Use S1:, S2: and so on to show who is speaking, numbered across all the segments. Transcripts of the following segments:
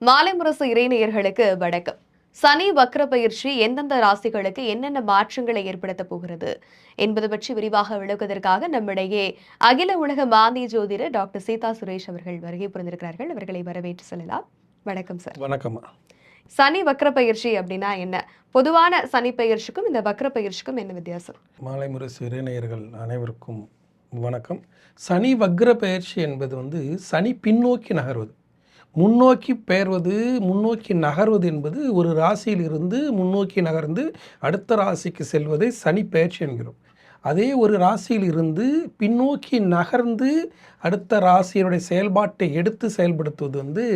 S1: மாலை முரசு இறைநேயர்களுக்கு வணக்கம். சனி வக்ர பயிற்சி எந்தெந்த ராசிகளுக்கு என்னென்ன மாற்றங்களை ஏற்படுத்த போகிறது என்பது பற்றி விரிவாக விளக்குவதற்காக நம்மிடையே அகில உலக மாந்தி ஜோதிடர் டாக்டர் சீதா சுரேஷ் அவர்கள் வருகை புரிந்திருக்கிறார்கள். அவர்களை வரவேற்று செல்லலாம். வணக்கம் சார்.
S2: வணக்கம்.
S1: சனி வக்ர பயிற்சி அப்படின்னா என்ன? பொதுவான சனி பயிற்சிக்கும் இந்த வக்ர பயிற்சிக்கும் என்ன வித்தியாசம்?
S2: மாலை முரசு இறைநேயர்கள் அனைவருக்கும் வணக்கம். சனி வக்ர பயிற்சி என்பது சனி பின்னோக்கி நகர்வது, முன்னோக்கி பெயர்வது, முன்னோக்கி நகர்வது என்பது ஒரு ராசியில் இருந்து முன்னோக்கி நகர்ந்து அடுத்த ராசிக்கு செல்வதை சனி பயிற்சி என்கிறோம். அதே ஒரு ராசியில் இருந்து பின்னோக்கி நகர்ந்து அடுத்த ராசியினுடைய செயல்பாட்டை எடுத்து செயல்படுத்துவது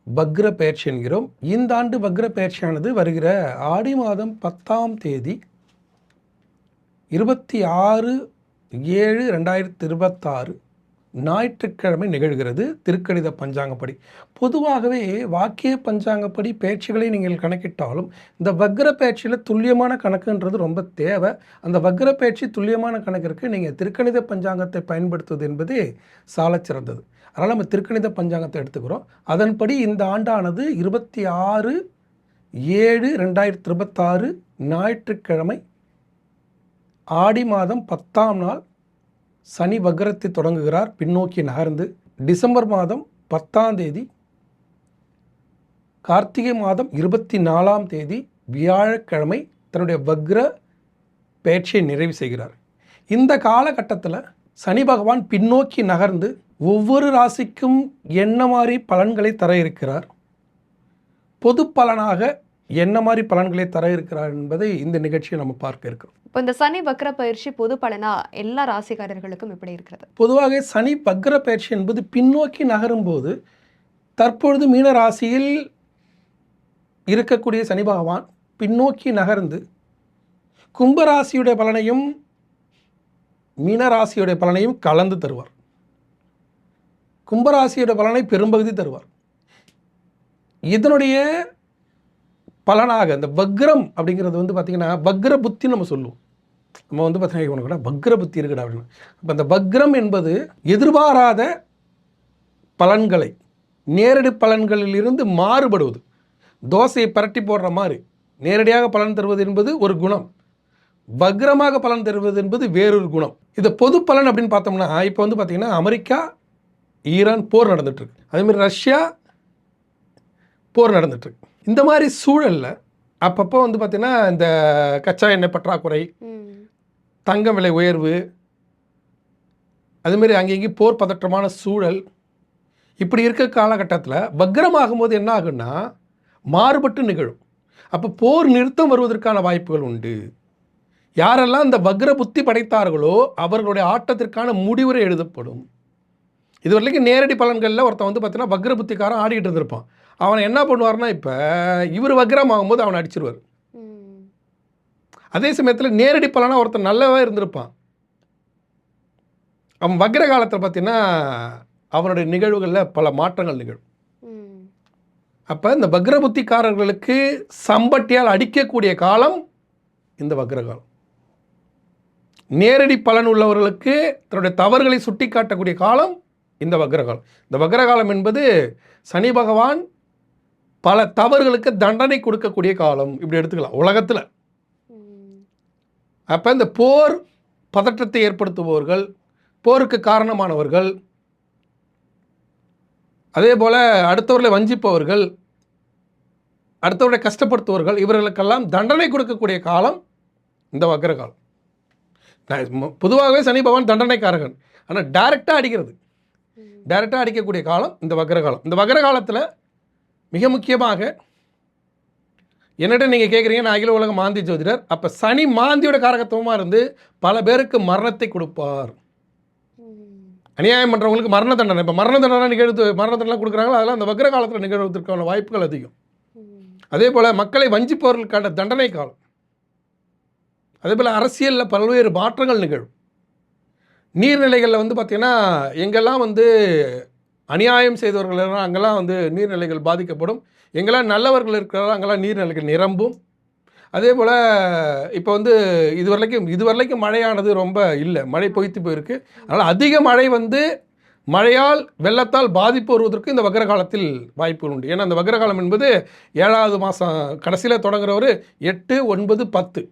S2: வக்ர பயிற்சி என்கிறோம். இந்த ஆண்டு வக்ர பயிற்சியானது வருகிற ஆடி மாதம் 10ஆம் தேதி 26/7/2026 ஞாயிற்றுக்கிழமை நிகழ்கிறது. திருக்கணித பஞ்சாங்கப்படி. பொதுவாகவே வாக்கிய பஞ்சாங்கப்படி பயிற்சிகளை நீங்கள் கணக்கிட்டாலும் இந்த வக்ர பயிற்சியில் துல்லியமான கணக்குன்றது ரொம்ப தேவை. அந்த வக்ர பயிற்சி துல்லியமான கணக்கிற்கு நீங்கள் திருக்கணித பஞ்சாங்கத்தை பயன்படுத்துவது என்பதே சாலச் சிறந்தது. அதனால் நம்ம திருக்கணித பஞ்சாங்கத்தை எடுத்துக்கிறோம். அதன்படி இந்த ஆண்டானது 26/7/2026 ஞாயிற்றுக்கிழமை ஆடி மாதம் 10ஆம் நாள் சனி வக்ரத்தை தொடங்குகிறார் பின்னோக்கி நகர்ந்து. டிசம்பர் மாதம் 10ஆம் தேதி கார்த்திகை மாதம் 24ஆம் தேதி வியாழக்கிழமை தன்னுடைய வக்ர பயிற்சியை நிறைவு செய்கிறார். இந்த காலகட்டத்தில் சனி பகவான் பின்னோக்கி நகர்ந்து ஒவ்வொரு ராசிக்கும் என்ன மாதிரி பலன்களை தர இருக்கிறார், பொது பலனாக என்ன மாதிரி பலன்களை தர இருக்கிறார் என்பதை இந்த நிகழ்ச்சியை நம்ம பார்க்க இருக்கிறோம்.
S1: இப்போ இந்த சனி வக்ர பயிற்சி பொது பலனா எல்லா ராசிக்காரர்களுக்கும் எப்படி இருக்கிறது?
S2: பொதுவாக சனி வக்ர பயிற்சி என்பது பின்னோக்கி நகரும் போது தற்பொழுது மீன ராசியில் இருக்கக்கூடிய சனி பகவான் பின்னோக்கி நகர்ந்து கும்பராசியுடைய பலனையும் மீனராசியுடைய பலனையும் கலந்து தருவார். கும்பராசியோட பலனை பெரும்பகுதி தருவார். இதனுடைய பலனாக இந்த வக்ரம் அப்படிங்கிறது பார்த்திங்கன்னா வக்ர புத்தி நம்ம சொல்லுவோம். நம்ம பார்த்தீங்கன்னா உனக்கு வக்ர புத்தி இருக்குடா அப்படின்னு. அப்போ அந்த வக்ரம் என்பது எதிர்பாராத பலன்களை நேரடி பலன்களிலிருந்து மாறுபடுவது. தோசையை பரட்டி போடுற மாதிரி நேரடியாக பலன் தருவது என்பது ஒரு குணம், வக்ரமாக பலன் தருவது என்பது வேறொரு குணம். இது பொது பலன் அப்படின்னு பார்த்தோம்னா இப்போ பார்த்திங்கன்னா அமெரிக்கா ஈரான் போர் நடந்துட்டுருக்கு, அதேமாதிரி ரஷ்யா போர் நடந்துட்டுருக்கு. இந்த மாதிரி சூழலில் அப்பப்போ பார்த்திங்கன்னா இந்த கச்சா எண்ணெய் பற்றாக்குறை, தங்கம் விலை உயர்வு, அதுமாரி அங்கேயும் போர் பதற்றமான சூழல், இப்படி இருக்க காலகட்டத்தில் வக்ரமாகும்போது என்ன ஆகுன்னா மாறுபட்டு நிகழும். அப்போ போர் நிறுத்தம் வருவதற்கான வாய்ப்புகள் உண்டு. யாரெல்லாம் இந்த வக்ர புத்தி படைத்தார்களோ அவர்களுடைய ஆட்டத்திற்கான முடிவுரை எழுதப்படும். இது வரைக்கும் நேரடி பலன்களில் ஒருத்தன் பார்த்தீங்கன்னா வக்ர புத்திக்காரன் ஆடிக்கிட்டு இருந்திருப்பான். அவனை என்ன பண்ணுவார்னா இப்போ இவர் வக்ரம் ஆகும்போது அவனை அடிச்சிருவார். அதே சமயத்தில் நேரடி பலனாக ஒருத்தன் நல்லவே இருந்திருப்பான். அவன் வக்ர காலத்தில் பார்த்தீங்கன்னா அவனுடைய நிகழ்வுகளில் பல மாற்றங்கள் நிகழும். அப்போ இந்த வக்ர புத்திக்காரர்களுக்கு சம்பட்டியால் அடிக்கக்கூடிய காலம் இந்த வக்ர காலம். நேரடி பலன் உள்ளவர்களுக்கு தன்னுடைய தவறுகளை சுட்டி காட்டக்கூடிய காலம் இந்த வக்ரகாலம். இந்த வக்ரகாலம் என்பது சனி பகவான் பல தவறுகளுக்கு தண்டனை கொடுக்கக்கூடிய காலம், இப்படி எடுத்துக்கலாம் உலகத்தில். அப்போ இந்த போர் பதற்றத்தை ஏற்படுத்துபவர்கள், போருக்கு காரணமானவர்கள், அதே போல் அடுத்தவர்களை வஞ்சிப்பவர்கள், அடுத்தவர்களை கஷ்டப்படுத்துவர்கள், இவர்களுக்கெல்லாம் தண்டனை கொடுக்கக்கூடிய காலம் இந்த வக்ரகாலம். பொதுவாகவே சனி பகவான் தண்டனைக்காரகன், ஆனால் டைரெக்டாக அடிக்கக்கூடிய காலம் இந்த வக்ரகாலம். இந்த வக்ரகாலத்தில் மிக முக்கியமாக என்னிடம் நீங்கள் கேட்குறீங்க, நான் அகில உலக மாந்தி ஜோதிடர். அப்போ சனி மாந்தியோட காரகத்துவமாக இருந்து பல பேருக்கு மரணத்தை கொடுப்பார். அநியாயம் பண்ணுறவங்களுக்கு மரண தண்டனை, இப்போ மரண தண்டனை மரண தண்டனை கொடுக்குறாங்களோ அதெல்லாம் அந்த வக்ர காலத்தில் நிகழ்வதற்கான வாய்ப்புகள் அதிகம். அதே போல் மக்களை வஞ்சிப்பவர்களுக்கான தண்டனை காலம். அதே போல் அரசியலில் பல்வேறு மாற்றங்கள் நிகழும். நீர்நிலைகளில் பார்த்திங்கன்னா எங்கெல்லாம் அநியாயம் செய்தவர்கள் அங்கெல்லாம் நீர்நிலைகள் பாதிக்கப்படும். எங்கெல்லாம் நல்லவர்கள் இருக்கிறாரோ அங்கெல்லாம் நீர்நிலைகள் நிரம்பும். அதே போல் இப்போ இது வரலைக்கும் மழையானது ரொம்ப இல்லை, மழை பொய்த்து போயிருக்கு. அதனால் அதிக மழை மழையால் வெள்ளத்தால் பாதிப்பு வருவதற்கு இந்த வக்ர காலத்தில் வாய்ப்புகள் உண்டு. ஏன்னா அந்த வக்ர காலம் என்பது 7வது மாதம் கடைசியில் தொடங்குறவர் 8, 9, 10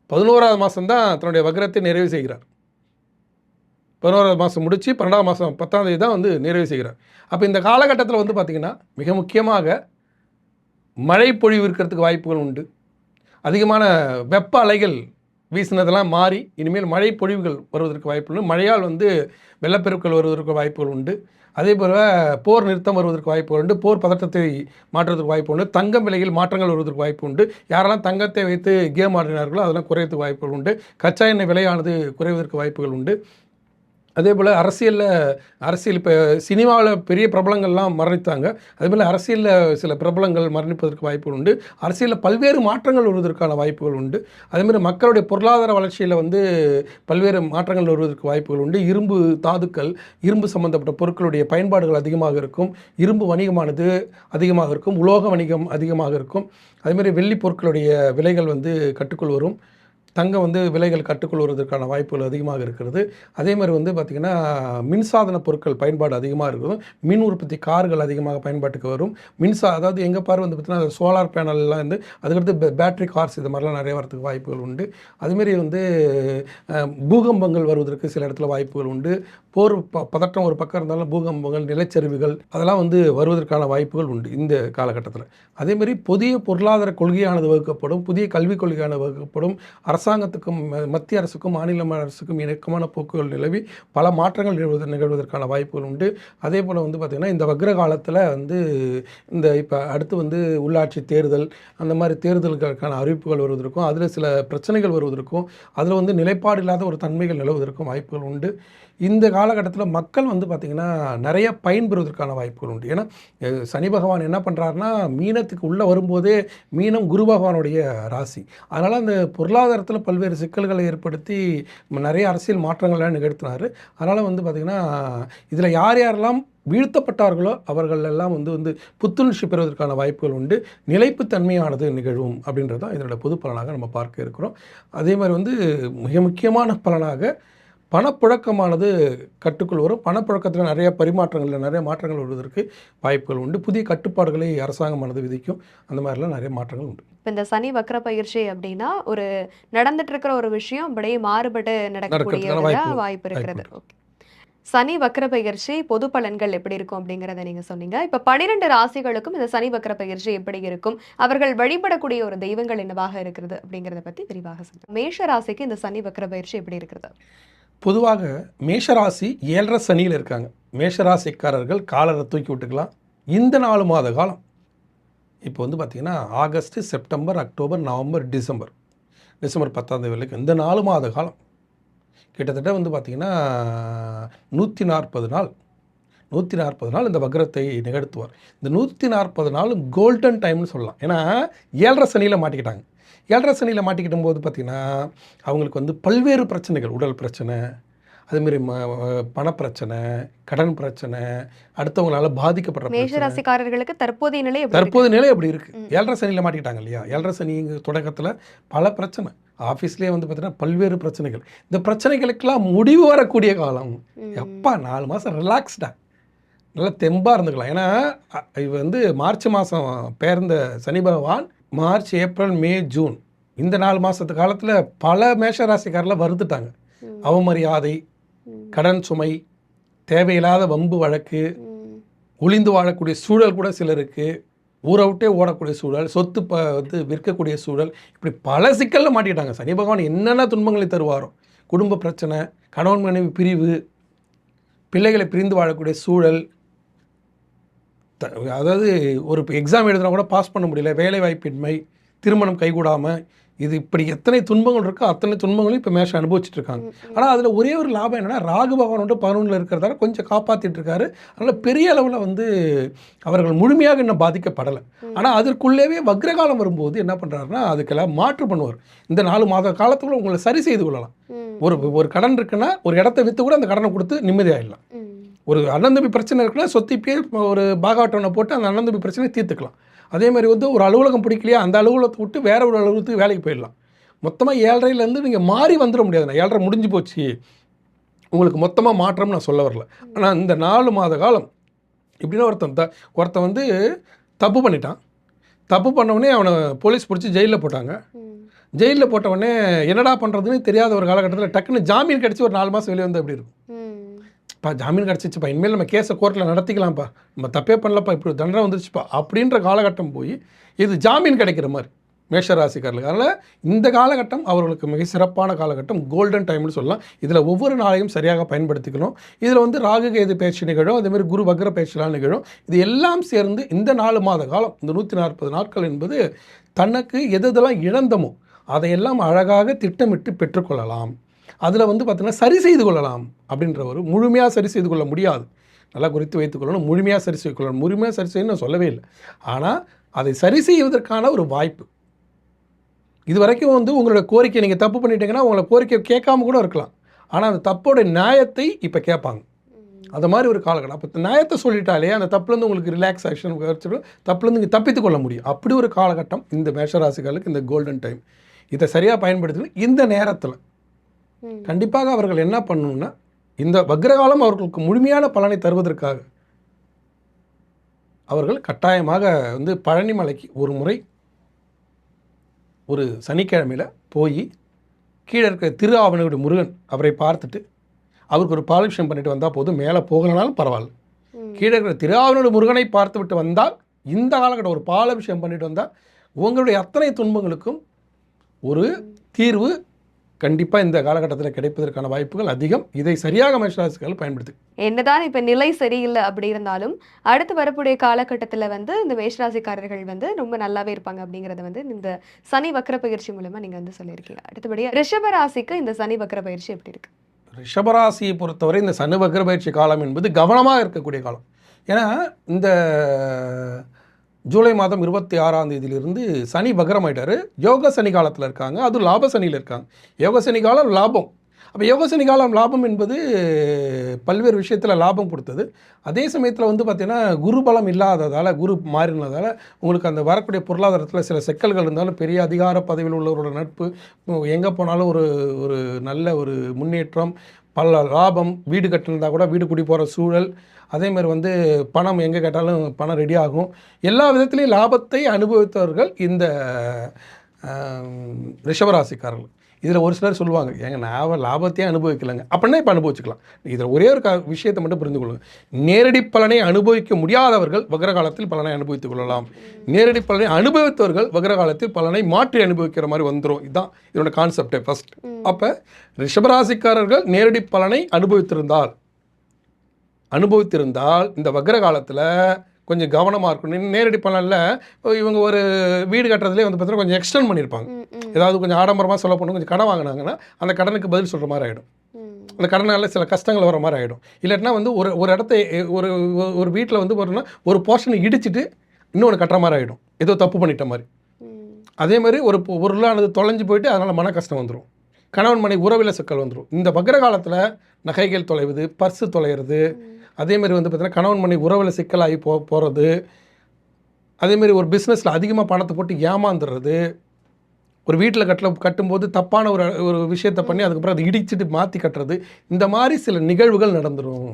S2: 11வது மாதம் தான் தன்னுடைய வக்ரத்தை நிறைவு செய்கிறார். 11வது மாதம் முடித்து 12வது மாதம் 10ஆம் தேதி தான் வந்து நிறைவு செய்கிறார். அப்போ இந்த காலகட்டத்தில் வந்து பார்த்திங்கன்னா மிக முக்கியமாக மழை பொழிவு இருக்கிறதுக்கு வாய்ப்புகள் உண்டு. அதிகமான வெப்ப அலைகள் வீசினதெல்லாம் மாறி இனிமேல் மழை பொழிவுகள் வருவதற்கு வாய்ப்புகள் உண்டு. மழையால் வந்து வெள்ளப்பெருக்கள் வருவதற்கு வாய்ப்புகள் உண்டு. அதே போல் போர் நிறுத்தம் வருவதற்கு வாய்ப்புகள் உண்டு. போர் பதட்டத்தை மாற்றுவதற்கு வாய்ப்பு உண்டு. தங்கம் விலையில் மாற்றங்கள் வருவதற்கு வாய்ப்பு உண்டு. யாரெல்லாம் தங்கத்தை வைத்து கேம் ஆடினார்களோ அதெல்லாம் குறைவதற்கு வாய்ப்புகள் உண்டு. கச்சா எண்ணெய் விலையானது குறைவதற்கு வாய்ப்புகள் உண்டு. அதே போல் அரசியல் இப்போ சினிமாவில் பெரிய பிரபலங்கள்லாம் மரணித்தாங்க. அதேபோல் அரசியலில் சில பிரபலங்கள் மரணிப்பதற்கு வாய்ப்புகள் உண்டு. அரசியலில் பல்வேறு மாற்றங்கள் வருவதற்கான வாய்ப்புகள் உண்டு. அதேமாதிரி மக்களுடைய பொருளாதார வளர்ச்சியில் வந்து பல்வேறு மாற்றங்கள் வருவதற்கு வாய்ப்புகள் உண்டு. இரும்பு தாதுக்கள், இரும்பு சம்பந்தப்பட்ட பொருட்களுடைய பயன்பாடுகள் அதிகமாக இருக்கும். இரும்பு வணிகமானது அதிகமாக இருக்கும். உலோக வணிகம் அதிகமாக இருக்கும். அதேமாதிரி வெள்ளி பொருட்களுடைய விலைகள் வந்து கட்டுக்குள் வரும். தங்கம் வந்து விலைகள் கட்டுக்குள் வருவதற்கான வாய்ப்புகள் அதிகமாக இருக்கிறது. அதே மாதிரி வந்து பார்த்திங்கன்னா மின்சாதன பொருட்கள் பயன்பாடு அதிகமாக இருக்கும். மின் உற்பத்தி கார்கள் அதிகமாக பயன்பாட்டுக்கு வரும். அதாவது எங்கே பாரு வந்து பார்த்திங்கன்னா சோலார் பேனல்லாம் வந்து அதுக்கடுத்து பேட்டரி கார்ஸ் இது மாதிரிலாம் நிறைய வரதுக்கு வாய்ப்புகள் உண்டு. அதுமாரி வந்து பூகம்பங்கள் வருவதற்கு சில இடத்துல வாய்ப்புகள் உண்டு. போர் பதட்டம் ஒரு பக்கம் இருந்தாலும் பூகம்பங்கள், நிலச்சரிவுகள் அதெல்லாம் வந்து வருவதற்கான வாய்ப்புகள் உண்டு இந்த காலகட்டத்தில். அதேமாதிரி புதிய பொருளாதார கொள்கையானது வகுக்கப்படும். புதிய கல்விக் கொள்கையானது வகுக்கப்படும். அரசாங்கத்துக்கும் மத்திய அரசுக்கும் மாநில அரசுக்கும் இணக்கமான போக்குகள் நிலவி பல மாற்றங்கள் நிகழ்வதற்கான வாய்ப்புகள் உண்டு. அதே போல் வந்து பார்த்திங்கன்னா இந்த வக்ர காலத்தில் வந்து இந்த இப்போ அடுத்து வந்து உள்ளாட்சி தேர்தல் அந்த மாதிரி தேர்தல்களுக்கான அறிவிப்புகள் வருவதற்கும் அதில் சில பிரச்சனைகள் வருவதற்கும் அதில் வந்து நிலைப்பாடு இல்லாத ஒரு தன்மைகள் நிலவுவதற்கும் வாய்ப்புகள் உண்டு. இந்த காலகட்டத்தில் மக்கள் வந்து பார்த்திங்கன்னா நிறைய பயன்பெறுவதற்கான வாய்ப்புகள் உண்டு. ஏன்னா சனி பகவான் என்ன பண்ணுறாருனா மீனத்துக்கு உள்ளே வரும்போதே மீனம் குரு பகவானுடைய ராசி. அதனால் அந்த பொருளாதாரத்தில் பல்வேறு சிக்கல்களை ஏற்படுத்தி நிறைய அரசியல் மாற்றங்கள்லாம் நிகழ்த்தினார். அதனால் வந்து பார்த்திங்கன்னா இதில் யார் யாரெல்லாம் வீழ்த்தப்பட்டார்களோ அவர்கள் எல்லாம் வந்து புத்துணர்ச்சி பெறுவதற்கான வாய்ப்புகள் உண்டு. நிலைப்புத்தன்மையானது நிகழும் அப்படின்றது தான் இதனோட பொது பலனாக நம்ம பார்க்க இருக்கிறோம். அதே மாதிரி வந்து மிக முக்கியமான பலனாக பணப்புழக்கமானது கட்டுக்குள் வரும். பணப்புழக்கத்தில் நிறைய நிறைய மாற்றங்கள் வருவதற்கு வாய்ப்புகள் உண்டு. புதிய கட்டுப்பாடுகளை அரசாங்கமானது விதிக்கும். அந்த மாதிரிலாம் நிறைய மாற்றங்கள் உண்டு.
S1: இப்போ இந்த சனி வக்ர பயிற்சி அப்படின்னா ஒரு நடந்துட்டு இருக்கிற ஒரு விஷயம் அப்படியே மாறுபட்டு நடக்கக்கூடிய வாய்ப்பு இருக்கிறது. ஓகே, சனி வக்ர பயிற்சி பொது பலன்கள் எப்படி இருக்கும் அப்படிங்கிறத நீங்க சொன்னீங்க. இப்ப 12 ராசிகளுக்கும் இந்த சனி வக்ர பயிற்சி எப்படி இருக்கும், அவர்கள் வழிபடக்கூடிய ஒரு தெய்வங்கள் என்னவாக இருக்கிறது அப்படிங்கிறத பத்தி விரிவாக சொல்லுங்க. மேஷ ராசிக்கு இந்த சனி வக்ர பயிற்சி எப்படி இருக்கிறது?
S2: பொதுவாக மேஷராசி 7.5 சனியில் இருக்காங்க. மேஷராசிக்காரர்கள் காலரை தூக்கி விட்டுக்கலாம். இந்த 4 மாத காலம் இப்போ வந்து பார்த்திங்கன்னா August, September, October, November, December 10ஆம் தேதி வரைக்கும் இந்த 4 மாத காலம் கிட்டத்தட்ட வந்து பார்த்திங்கன்னா 140 நாள் 140 நாள் இந்த வக்ரத்தை நிகழ்த்துவார். இந்த 140 நாள் கோல்டன் டைம்னு சொல்லலாம். ஏன்னா 7.5 சனியில் மாட்டிக்கிட்டாங்க. 7.5 சனியில் மாட்டிக்கிட்டும் போது பார்த்திங்கன்னா அவங்களுக்கு வந்து பல்வேறு பிரச்சனைகள், உடல் பிரச்சனை, அதுமாரி பணப்பிரச்சனை, கடன் பிரச்சனை, அடுத்தவங்களால பாதிக்கப்படுற
S1: மேஷராசிக்காரர்களுக்கு தற்போதைய நிலை
S2: அப்படி இருக்குது. 7.5 சனியில் மாட்டிக்கிட்டாங்க இல்லையா. 7.5 சனி தொடக்கத்தில் பல பிரச்சனை, ஆஃபீஸ்லேயே வந்து பார்த்திங்கன்னா பல்வேறு பிரச்சனைகள். இந்த பிரச்சனைகளுக்கெல்லாம் முடிவு வரக்கூடிய காலம். எப்பா 4 மாதம் ரிலாக்ஸ்டாக நல்லா தெம்பாக இருந்துக்கலாம். ஏன்னா இது வந்து மார்ச் மாதம் பேர்ந்த சனி பகவான் மார்ச், ஏப்ரல், மே, ஜூன் இந்த 4 மாதத்து காலத்தில் பல மேஷராசிக்காரில் வருந்துட்டாங்க. அவமரியாதை, கடன் சுமை, தேவையில்லாத வம்பு வழக்கு, ஒளிந்து வாழக்கூடிய சூழல் கூட சிலருக்கு, ஊரை விட்டே ஓடக்கூடிய சூழல், சொத்து வந்து விற்கக்கூடிய சூழல், இப்படி பல சிக்கலில் மாட்டிக்கிட்டாங்க. சனி பகவான் என்னென்ன துன்பங்களை தருவாரோ, குடும்ப பிரச்சனை, கணவன் மனைவி பிரிவு, பிள்ளைகளை பிரிந்து வாழக்கூடிய சூழல், அதாவது ஒரு எக்ஸாம் எழுதுனா கூட பாஸ் பண்ண முடியல, வேலை வாய்ப்பின்மை, திருமணம் கைகூடாமல், இது இப்படி எத்தனை துன்பங்கள் இருக்கோ அத்தனை துன்பங்களும் இப்போ மேஷம் அனுபவிச்சுட்டு இருக்காங்க. ஆனால் அதில் ஒரே ஒரு லாபம் என்னென்னா ராகு பகவானோட 11ல் இருக்கிறதால கொஞ்சம் காப்பாற்றிட்டு இருக்காரு. அதனால் பெரிய அளவில் வந்து அவர்கள் முழுமையாக இன்னும் பாதிக்கப்படலை. ஆனால் அதற்குள்ளேயே வக்ரகாலம் வரும்போது என்ன பண்ணுறாருன்னா அதுக்கெல்லாம் மாற்று பண்ணுவார். இந்த 4 மாத காலத்துக்குள்ள உங்களை சரி செய்து கொள்ளலாம். ஒரு கடன் இருக்குன்னா ஒரு இடத்த விற்று கூட அந்த கடனை கொடுத்து நிம்மதியாகிடலாம். ஒரு அண்ணன் தம்பி பிரச்சனை இருக்குன்னா சொத்திப்பே ஒரு பாகாட்டோனை போட்டு அந்த அண்ணன் தம்பி பிரச்சனையை தீர்த்துக்கலாம். அதே மாதிரி வந்து ஒரு அலுவலகம் பிடிக்கலையா அந்த அலுவலகத்தை விட்டு வேற ஒரு அலுவலகத்துக்கு வேலைக்கு போயிடலாம். மொத்தமாக 7.5லேருந்து நீங்கள் மாறி வந்துட முடியாது. 7.5 முடிஞ்சு போச்சு, உங்களுக்கு மொத்தமாக மாற்றம்னு நான் சொல்ல வரல. ஆனால் இந்த 4 மாத காலம் இப்படின்னா ஒருத்தன் வந்து தப்பு பண்ணிட்டான். தப்பு பண்ணவொடனே அவனை போலீஸ் பிடிச்சி ஜெயிலில் போட்டாங்க. ஜெயிலில் போட்டவொடனே என்னடா பண்ணுறதுன்னு தெரியாத ஒரு காலகட்டத்தில் டக்குன்னு ஜாமீன் கிடச்சி ஒரு 4 மாதம் வெளியே வந்து எப்படி இருக்கும்? இப்போ ஜாமீன் கிடச்சிச்சுப்பா, இனிமேல் நம்ம கேஸை கோர்ட்டில் நடத்திக்கலாம்ப்பா, நம்ம தப்பே பண்ணலப்பா, இப்படி ஒரு தண்டனை வந்துருச்சுப்பா அப்படின்ற காலகட்டம் போய் இது ஜாமீன் கிடைக்கிற மாதிரி மேஷராசிக்காரர்களுக்கு. அதனால் இந்த காலகட்டம் அவர்களுக்கு மிக சிறப்பான காலகட்டம், கோல்டன் டைம்னு சொல்லலாம். இதில் ஒவ்வொரு நாளையும் சரியாக பயன்படுத்திக்கணும். இதில் வந்து ராகு கேது பயிற்சி நிகழும், அதேமாதிரி குரு வக்ர பயிற்சிலாம் நிகழும். இது எல்லாம் சேர்ந்து இந்த 4 மாத காலம், இந்த 140 நாட்கள் என்பது தனக்கு எதெல்லாம் இழந்தமோ அதையெல்லாம் அழகாக திட்டமிட்டு பெற்றுக்கொள்ளலாம். அதில் வந்து பார்த்திங்கன்னா சரி செய்து கொள்ளலாம். அப்படின்ற ஒரு முழுமையாக சரி செய்து கொள்ள முடியாது, நல்லா குறித்து வைத்துக்கொள்ளணும். முழுமையாக சரி செய்து கொள்ளணும், முழுமையாக சரி செய்யணும் நான் சொல்லவே இல்லை. ஆனால் அதை சரி செய்வதற்கான ஒரு வாய்ப்பு. இது வரைக்கும் வந்து உங்களோட கோரிக்கை நீங்கள் தப்பு பண்ணிட்டீங்கன்னா உங்களை கோரிக்கை கேட்காம கூட இருக்கலாம். ஆனால் அந்த தப்போட நியாயத்தை இப்போ கேட்பாங்க. அந்த மாதிரி ஒரு காலகட்டம். அப்போ நியாயத்தை சொல்லிட்டாலே அந்த தப்புலேருந்து உங்களுக்கு ரிலாக்ஸேஷன் கிடச்சிடும், தப்புலேருந்து நீங்கள் தப்பித்து கொள்ள முடியும். அப்படி ஒரு காலகட்டம் இந்த மேஷராசிகளுக்கு, இந்த கோல்டன் டைம். இதை சரியாக பயன்படுத்தணும். இந்த நேரத்தில் கண்டிப்பாக அவர்கள் என்ன பண்ணணும்னா, இந்த வக்ரகாலம் அவர்களுக்கு முழுமையான பலனை தருவதற்காக அவர்கள் கட்டாயமாக வந்து பழனி மலைக்கு ஒரு முறை ஒரு சனிக்கிழமையில் போய் கீழே இருக்கிற திரு ஆவணகுடி முருகன் அவரை பார்த்துட்டு அவருக்கு ஒரு பாலிஷம் பண்ணிட்டு வந்தால் போதும், மேலே போகலனாலும் பரவாயில்ல. கீழே இருக்கிற திரு ஆவணகுடி முருகனை பார்த்து விட்டு வந்தால், இந்த காலகட்டம் ஒரு பாலாபிஷேகம் பண்ணிட்டு வந்தால் உங்களுடைய அத்தனை துன்பங்களுக்கும் ஒரு தீர்வு கண்டிப்பாக இந்த காலகட்டத்தில் கிடைப்பதற்கான வாய்ப்புகள் அதிகம். இதை சரியாக மேஷராசிகள் பயன்படுத்தி,
S1: என்னதான் இப்போ நிலை சரியில்லை அப்படி இருந்தாலும் அடுத்து வரக்கூடிய காலகட்டத்தில் வந்து இந்த மேஷராசிக்காரர்கள் வந்து ரொம்ப நல்லாவே இருப்பாங்க அப்படிங்கிறத வந்து இந்த சனி வக்ர பயிற்சி மூலமாக நீங்கள் வந்து சொல்லியிருக்கீங்க. அடுத்தபடியாக ரிஷபராசிக்கு இந்த சனி வக்ர பயிற்சி எப்படி இருக்கு?
S2: ரிஷபராசியை பொறுத்தவரை இந்த சனி வக்ர பயிற்சி காலம் என்பது கவனமாக இருக்கக்கூடிய காலம். ஏன்னா இந்த ஜூலை மாதம் 26ஆம் தேதியிலிருந்து சனி வக்ரமாயிட்டார். யோக சனி காலத்தில் இருக்காங்க, அதுவும் லாப சனியில் இருக்காங்க. யோக சனி காலம் லாபம். அப்போ யோக சனி காலம் லாபம் என்பது பல்வேறு விஷயத்தில் லாபம் கொடுத்தது. அதே சமயத்தில் வந்து பார்த்திங்கன்னா குரு பலம் இல்லாததால், குரு மாறினதால் உங்களுக்கு அந்த வரக்கூடிய பொருளாதாரத்தில் சில சிக்கல்கள் இருந்தாலும், பெரிய அதிகார பதவியில் உள்ளவரோட நட்பு, எங்கே போனாலும் ஒரு ஒரு நல்ல ஒரு முன்னேற்றம், பல லாபம், வீடு கட்டிருந்தால் கூட வீடு குடி போகிற சூழல், அதேமாதிரி வந்து பணம் எங்கே கேட்டாலும் பணம் ரெடி ஆகும். எல்லா விதத்துலேயும் லாபத்தை அனுபவித்தவர்கள் இந்த ரிஷபராசிக்காரர்கள். இதில் ஒரு சிலர் சொல்லுவாங்க, ஏங்க நான் லாபத்தையே அனுபவிக்கலைங்க அப்படின்னா இப்போ அனுபவிச்சுக்கலாம். இதில் ஒரே ஒரு விஷயத்தை மட்டும் புரிந்து கொள்ளுங்க. நேரடி பலனை அனுபவிக்க முடியாதவர்கள் வக்ரகாலத்தில் பலனை அனுபவித்துக் கொள்ளலாம். நேரடி பலனை அனுபவித்தவர்கள் வக்ரகாலத்தில் பலனை மாற்றி அனுபவிக்கிற மாதிரி வந்துடும். இதுதான் இதோட கான்செப்டே ஃபர்ஸ்ட். அப்போ ரிஷபராசிக்காரர்கள் நேரடி பலனை அனுபவித்திருந்தால் இந்த வக்ர காலத்தில் கொஞ்சம் கவனமாக இருக்கணும். நேரடி பலனில் இவங்க ஒரு வீடு கட்டுறதுலேயே வந்து பார்த்தீங்கன்னா கொஞ்சம் எக்ஸ்டெண்ட் பண்ணியிருப்பாங்க. ஏதாவது கொஞ்சம் ஆடம்பரமாக சொல்ல போனால் கொஞ்சம் கடன் வாங்கினாங்கன்னா அந்த கடனுக்கு பதில் சொல்கிற மாதிரி ஆகிடும். அந்த கடனால் சில கஷ்டங்கள் வர மாதிரி ஆகிடும். இல்லாட்டினா வந்து ஒரு இடத்த ஒரு வீட்டில் வந்து ஒரு போர்ஷனை இடிச்சிட்டு இன்னொன்று கட்டுற மாதிரி ஆகிடும், ஏதோ தப்பு பண்ணிட்ட மாதிரி. அதே மாதிரி ஒரு பொருளானது தொலைஞ்சு போயிட்டு அதனால் மன கஷ்டம் வந்துடும், கணவன் மனை உறவில் சிக்கல் வந்துடும். இந்த வக்ர காலத்தில் நகைகள் தொலைவது, பர்ஸு தொலைகிறது, அதேமாதிரி வந்து பார்த்திங்கன்னா கணவன் மனை உறவில் சிக்கலாகி போகிறது, அதேமாதிரி ஒரு பிஸ்னஸில் அதிகமாக பணத்தை போட்டு ஏமாந்துடுறது, ஒரு வீட்டில் கட்டும்போது தப்பான ஒரு விஷயத்தை பண்ணி அதுக்கப்புறம் அதை இடிச்சிட்டு மாற்றி கட்டுறது, இந்த மாதிரி சில நிகழ்வுகள் நடந்துடும்.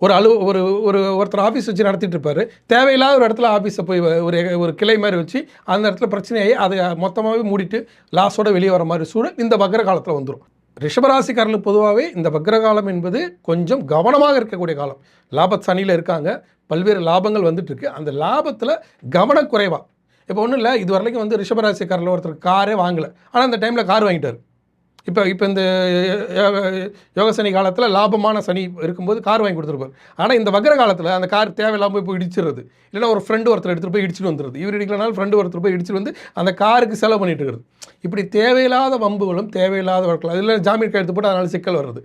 S2: ஒருத்தர் ஆஃபீஸ் வச்சு நடத்திட்டு இருப்பார், தேவையில்லாத ஒரு இடத்துல ஆஃபீஸை போய் ஒரு கிளை மாதிரி வச்சு அந்த இடத்துல பிரச்சனையாகி அதை மொத்தமாகவே மூடிட்டு லாஸோட வெளியே வர மாதிரி சூழல் இந்த வக்ர காலத்தில் வந்துடும். ரிஷபராசிக்காரர்களுக்கு பொதுவாகவே இந்த வக்ரகாலம் என்பது கொஞ்சம் கவனமாக இருக்கக்கூடிய காலம். லாப சனியில் இருக்காங்க, பல்வேறு லாபங்கள் வந்துட்டுருக்கு. அந்த லாபத்தில் கவனக்குறைவாக, இப்போ ஒன்றும் இல்லை, இது வரைக்கும் வந்து ரிஷபராசிக்காரர்கள் ஒருத்தர் காரே வாங்கலை, ஆனால் அந்த டைமில் கார் வாங்கிட்டார். இப்போ இந்த யோக சனி காலத்தில் லாபமான சனி இருக்கும்போது கார் வாங்கி கொடுத்துருப்பார். ஆனால் இந்த வக்ர காலத்தில் அந்த கார் தேவையில்லாமல் போய் இடிச்சிடுறது, இல்லைன்னா ஒரு ஃப்ரெண்டு ஒருத்தர் எடுத்துகிட்டு போய் இடிச்சிட்டு வந்துடுது. இவர் இடிக்கலனாலும் ஃப்ரெண்டு ஒருத்தர் போய் இடிச்சிட்டு வந்து அந்த காருக்கு செலவு பண்ணிட்டு இருக்கிறது. இப்படி தேவையில்லாத வம்புகளும் தேவையில்லாத வழக்கம். அதில் ஜாமீன் கையெழுத்து போட்டு அதனால் சிக்கல் வருது.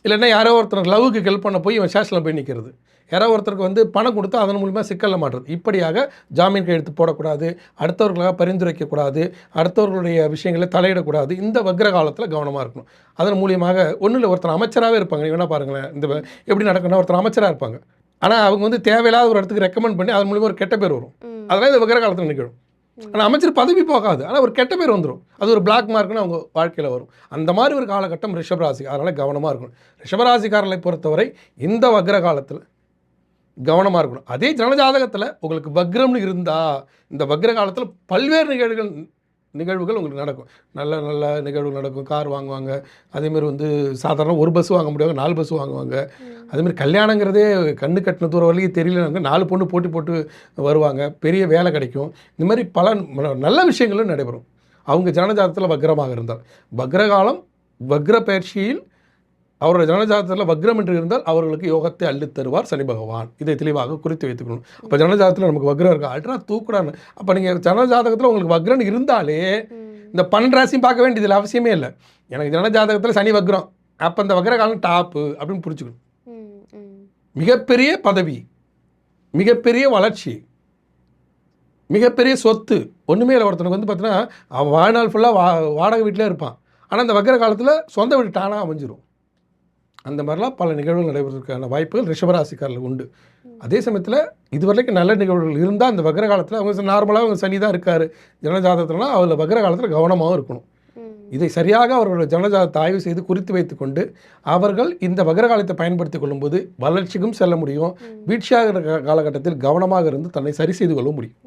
S2: இல்லைன்னா யாரோ ஒருத்தர் லவ்வுக்கு ஹெல்ப் பண்ண போய் இவன் ஸ்டேஷனில் போய் நிற்கிறது, யாரோ ஒருத்தருக்கு வந்து பணம் கொடுத்து அதன் மூலிமா சிக்கலில் மாட்டுறது. இப்படியாக ஜாமீன் கையெழுத்து போடக்கூடாது, அடுத்தவர்களாக பரிந்துரைக்கக்கூடாது, அடுத்தவர்களுடைய விஷயங்களை தலையிடக்கூடாது. இந்த வக்ர காலத்தில் கவனமாக இருக்கணும். அதன் மூலியமாக ஒன்றும் இல்லை, ஒருத்தர் அமைச்சராகவே இருப்பாங்க. வேணா பாருங்களேன், இந்த எப்படி நடக்கணும்னா ஒருத்தர் அமைச்சராக இருப்பாங்க, ஆனால் அவங்க வந்து தேவையில்லாத ஒரு இடத்துக்கு ரெக்கமெண்ட் பண்ணி அதன் மூலிமா ஒரு கெட்ட பேர் வரும். அதெல்லாம் இந்த வக்ர காலத்தில் நிகழும். ஆனால் அமைச்சர் பதவி போகாது, ஆனால் ஒரு கெட்ட பேர் வந்துடும். அது ஒரு பிளாக் மார்க்னு அவங்க வாழ்க்கையில் வரும். அந்த மாதிரி ஒரு காலகட்டம் ரிஷபராசி. அதனால் கவனமாக இருக்கணும். ரிஷபராசிக்காரர்களை பொறுத்தவரை இந்த வக்ர காலத்தில் கவனமாக இருக்கணும். அதே ஜனஜாதகத்தில் உங்களுக்கு வக்ரம்னு இருந்தால் இந்த வக்ர காலத்தில் பல்வேறு நிகழ்வுகள் உங்களுக்கு நடக்கும். நல்ல நல்ல நிகழ்வுகள் நடக்கும். கார் வாங்குவாங்க. அதேமாதிரி வந்து சாதாரண ஒரு பஸ் வாங்க முடியாத 4 பஸ் வாங்குவாங்க. அதேமாதிரி கல்யாணங்கிறதே கண்ணு கட்டின தூரம் வரைக்கும் தெரியலனாங்க 4 பொண்ணு போட்டி போட்டு வருவாங்க. பெரிய வேலை கிடைக்கும். இந்த மாதிரி பல நல்ல விஷயங்களும் நடைபெறும் அவங்க ஜனஜாதகத்தில் வக்ரமாக இருந்தால். வக்ரகாலம் வக்ர பயிற்சியில் அவருடைய ஜனஜாதகத்தில் வக்ரம் என்று இருந்தால் அவர்களுக்கு யோகத்தை அள்ளித் தருவார் சனி பகவான். இதை தெளிவாக குறித்து வைத்துக்கணும். அப்போ ஜனஜாதகத்தில் நமக்கு வக்ரம் இருக்கா அல்ட்ரா தூக்குறான்னு. அப்போ நீங்கள் ஜனஜாதகத்தில் உங்களுக்கு வக்ரம் இருந்தாலே இந்த 12 ராசியும் பார்க்க வேண்டியதில் அவசியமே இல்லை. எனக்கு ஜனஜாதகத்தில் சனி வக்ரம், அப்போ இந்த வக்ர காலம் டாப்பு அப்படின்னு புரிச்சுக்கணும். மிகப்பெரிய பதவி, மிகப்பெரிய வளர்ச்சி, மிகப்பெரிய சொத்து ஒன்றுமே இல்லை. ஒருத்தனுக்கு வந்து பார்த்தீங்கன்னா அவன் வாழ்நாள் ஃபுல்லாக வாடகை வீட்டிலே இருப்பான். ஆனால் இந்த வக்ர காலத்தில் சொந்த வீடு டானாக அமைஞ்சிரும். அந்த மாதிரிலாம் பல நிகழ்வுகள் நடைபெறுவதற்கான வாய்ப்புகள் ரிஷபராசிக்காரர்கள் உண்டு. அதே சமயத்தில் இதுவரைக்கும் நல்ல நிகழ்வுகள் இருந்தால் அந்த வக்ர காலத்தில் அவங்க நார்மலாக அவங்க சனி தான் இருக்கார் ஜனஜாதகத்தில்னா அதில் வக்ர காலத்தில் கவனமாகவும் இருக்கணும். இதை சரியாக அவர்களோட ஜனஜாதகத்தை ஆய்வு செய்து குறித்து வைத்துக்கொண்டு அவர்கள் இந்த வக்ர காலத்தை பயன்படுத்தி கொள்ளும்போது வளர்ச்சிக்கும் செல்ல முடியும். வீழ்ச்சியாக காலகட்டத்தில் கவனமாக இருந்து தன்னை சரி செய்து கொள்ள முடியும்.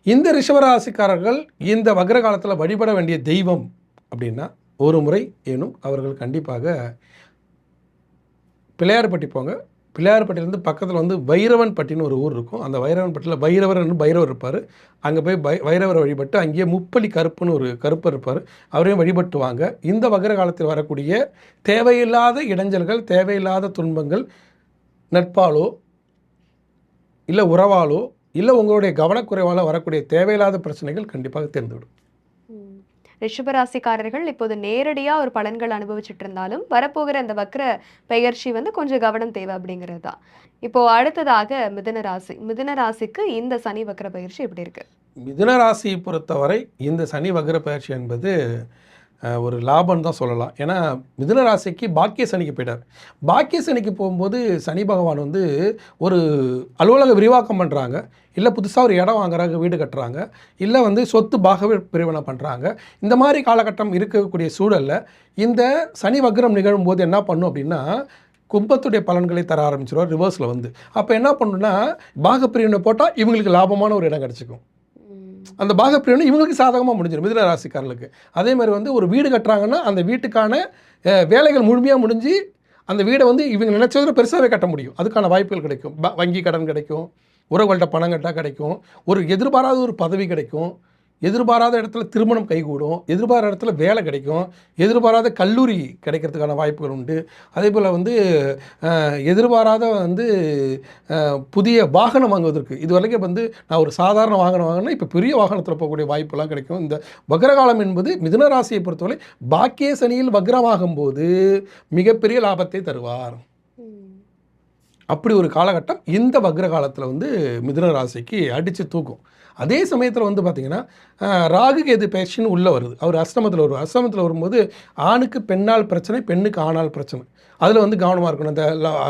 S2: இந்த ரிஷபராசிக்காரர்கள் இந்த வக்ர காலத்தில் வழிபட வேண்டிய தெய்வம் அப்படின்னா ஒரு முறை ஏனும் அவர்கள் கண்டிப்பாக பிள்ளையார்பட்டி போங்க. பிள்ளையார்பட்டியிலேருந்து பக்கத்தில் வந்து வைரவன்பட்டின்னு ஒரு ஊர் இருக்கும். அந்த வைரவன்பட்டியில் பைரவர் இருப்பார். அங்கே போய் வைரவரை வழிபட்டு அங்கேயே முப்பலி கருப்புன்னு ஒரு கருப்பர் இருப்பார். அவரையும் வழிபட்டு வாங்க. இந்த வக்ர காலத்தில் வரக்கூடிய தேவையில்லாத இடைஞ்சல்கள், தேவையில்லாத துன்பங்கள் நட்பாலோ இல்லை உறவாலோ இல்லை உங்களுடைய கவனக்குறைவால் வரக்கூடிய தேவையில்லாத பிரச்சனைகள் கண்டிப்பாக தெரிந்துவிடும்.
S1: ரிஷபராசிக்காரர்கள் இப்போது நேரடியாக ஒரு பலன்கள் அனுபவிச்சுட்டு இருந்தாலும் வரப்போகிற அந்த வக்ர பெயர்ச்சி வந்து கொஞ்சம் கவனம் தேவை அப்படிங்கிறது தான். இப்போ அடுத்ததாக மிதுன ராசிக்கு இந்த சனி வக்ர பயிற்சி எப்படி இருக்கு?
S2: மிதுன ராசியை பொறுத்தவரை இந்த சனி வக்ர பயிற்சி என்பது ஒரு லாபம் தான் சொல்லலாம். ஏன்னா மிதுன ராசிக்கு பாக்கிய சனிக்கு போயிட்டார். பாக்கிய சனிக்கு போகும்போது சனி பகவான் வந்து ஒரு அலுவலக விரிவாக்கம் பண்ணுறாங்க, இல்லை புதுசாக ஒரு இடம் வாங்குறாங்க, வீடு கட்டுறாங்க, இல்லை வந்து சொத்து பாக பிரிவினை பண்ணுறாங்க. இந்த மாதிரி காலகட்டம் இருக்கக்கூடிய சூழலில் இந்த சனி வக்ரம் நிகழும்போது என்ன பண்ணும் அப்படின்னா கும்பத்துடைய பலன்களை தர ஆரம்பிச்சிருவார் ரிவர்ஸில் வந்து. அப்போ என்ன பண்ணுன்னா பாக பிரிவினை போட்டால் இவங்களுக்கு லாபமான ஒரு இடம் கிடச்சிக்கும். அந்த பாகப்பிரிவினை இவங்களுக்கு சாதகமாக முடிஞ்சிடும் மிதுன ராசிக்காரர்களுக்கு. அதே மாதிரி வந்து ஒரு வீடு கட்டுறாங்கன்னா அந்த வீட்டுக்கான வேலைகள் முழுமையாக முடிஞ்சு அந்த வீடை வந்து இவங்க நினச்சதில் பெருசாகவே கட்ட முடியும். அதுக்கான வாய்ப்புகள் கிடைக்கும். வங்கி கடன் கிடைக்கும், உறவுகள்கிட்ட பணம் கட்டால் கிடைக்கும், ஒரு எதிர்பாராத ஒரு பதவி கிடைக்கும், எதிர்பாராத இடத்துல திருமணம் கைகூடும், எதிர்பாராத இடத்துல வேலை கிடைக்கும், எதிர்பாராத கல்லூரி கிடைக்கிறதுக்கான வாய்ப்புகள் உண்டு. அதே போல் வந்து எதிர்பாராத வந்து புதிய வாகனம் வாங்குவதற்கு இது வரைக்கும் வந்து நான் ஒரு சாதாரண வாகனம் வாங்கினா இப்போ பெரிய வாகனத்தில் போகக்கூடிய வாய்ப்பெல்லாம் கிடைக்கும். இந்த வக்ரகாலம் என்பது மிதுன ராசியை பொறுத்தவரை பாக்கிய சனியில் வக்ரமாகும் போது மிகப்பெரிய லாபத்தை தருவார். அப்படி ஒரு காலகட்டம் இந்த வக்ர காலத்தில் வந்து மிதுன ராசிக்கு அடித்து தூக்கும். அதே சமயத்தில் வந்து பார்த்திங்கன்னா ராகு கேது பயிற்சின்னு உள்ளே வருது. அவர் அஷ்டமத்தில் வருவார். அஷ்டமத்தில் வரும்போது ஆணுக்கு பெண்ணால் பிரச்சனை, பெண்ணுக்கு ஆணால் பிரச்சனை. அதில் வந்து கவனமாக இருக்கணும். இந்த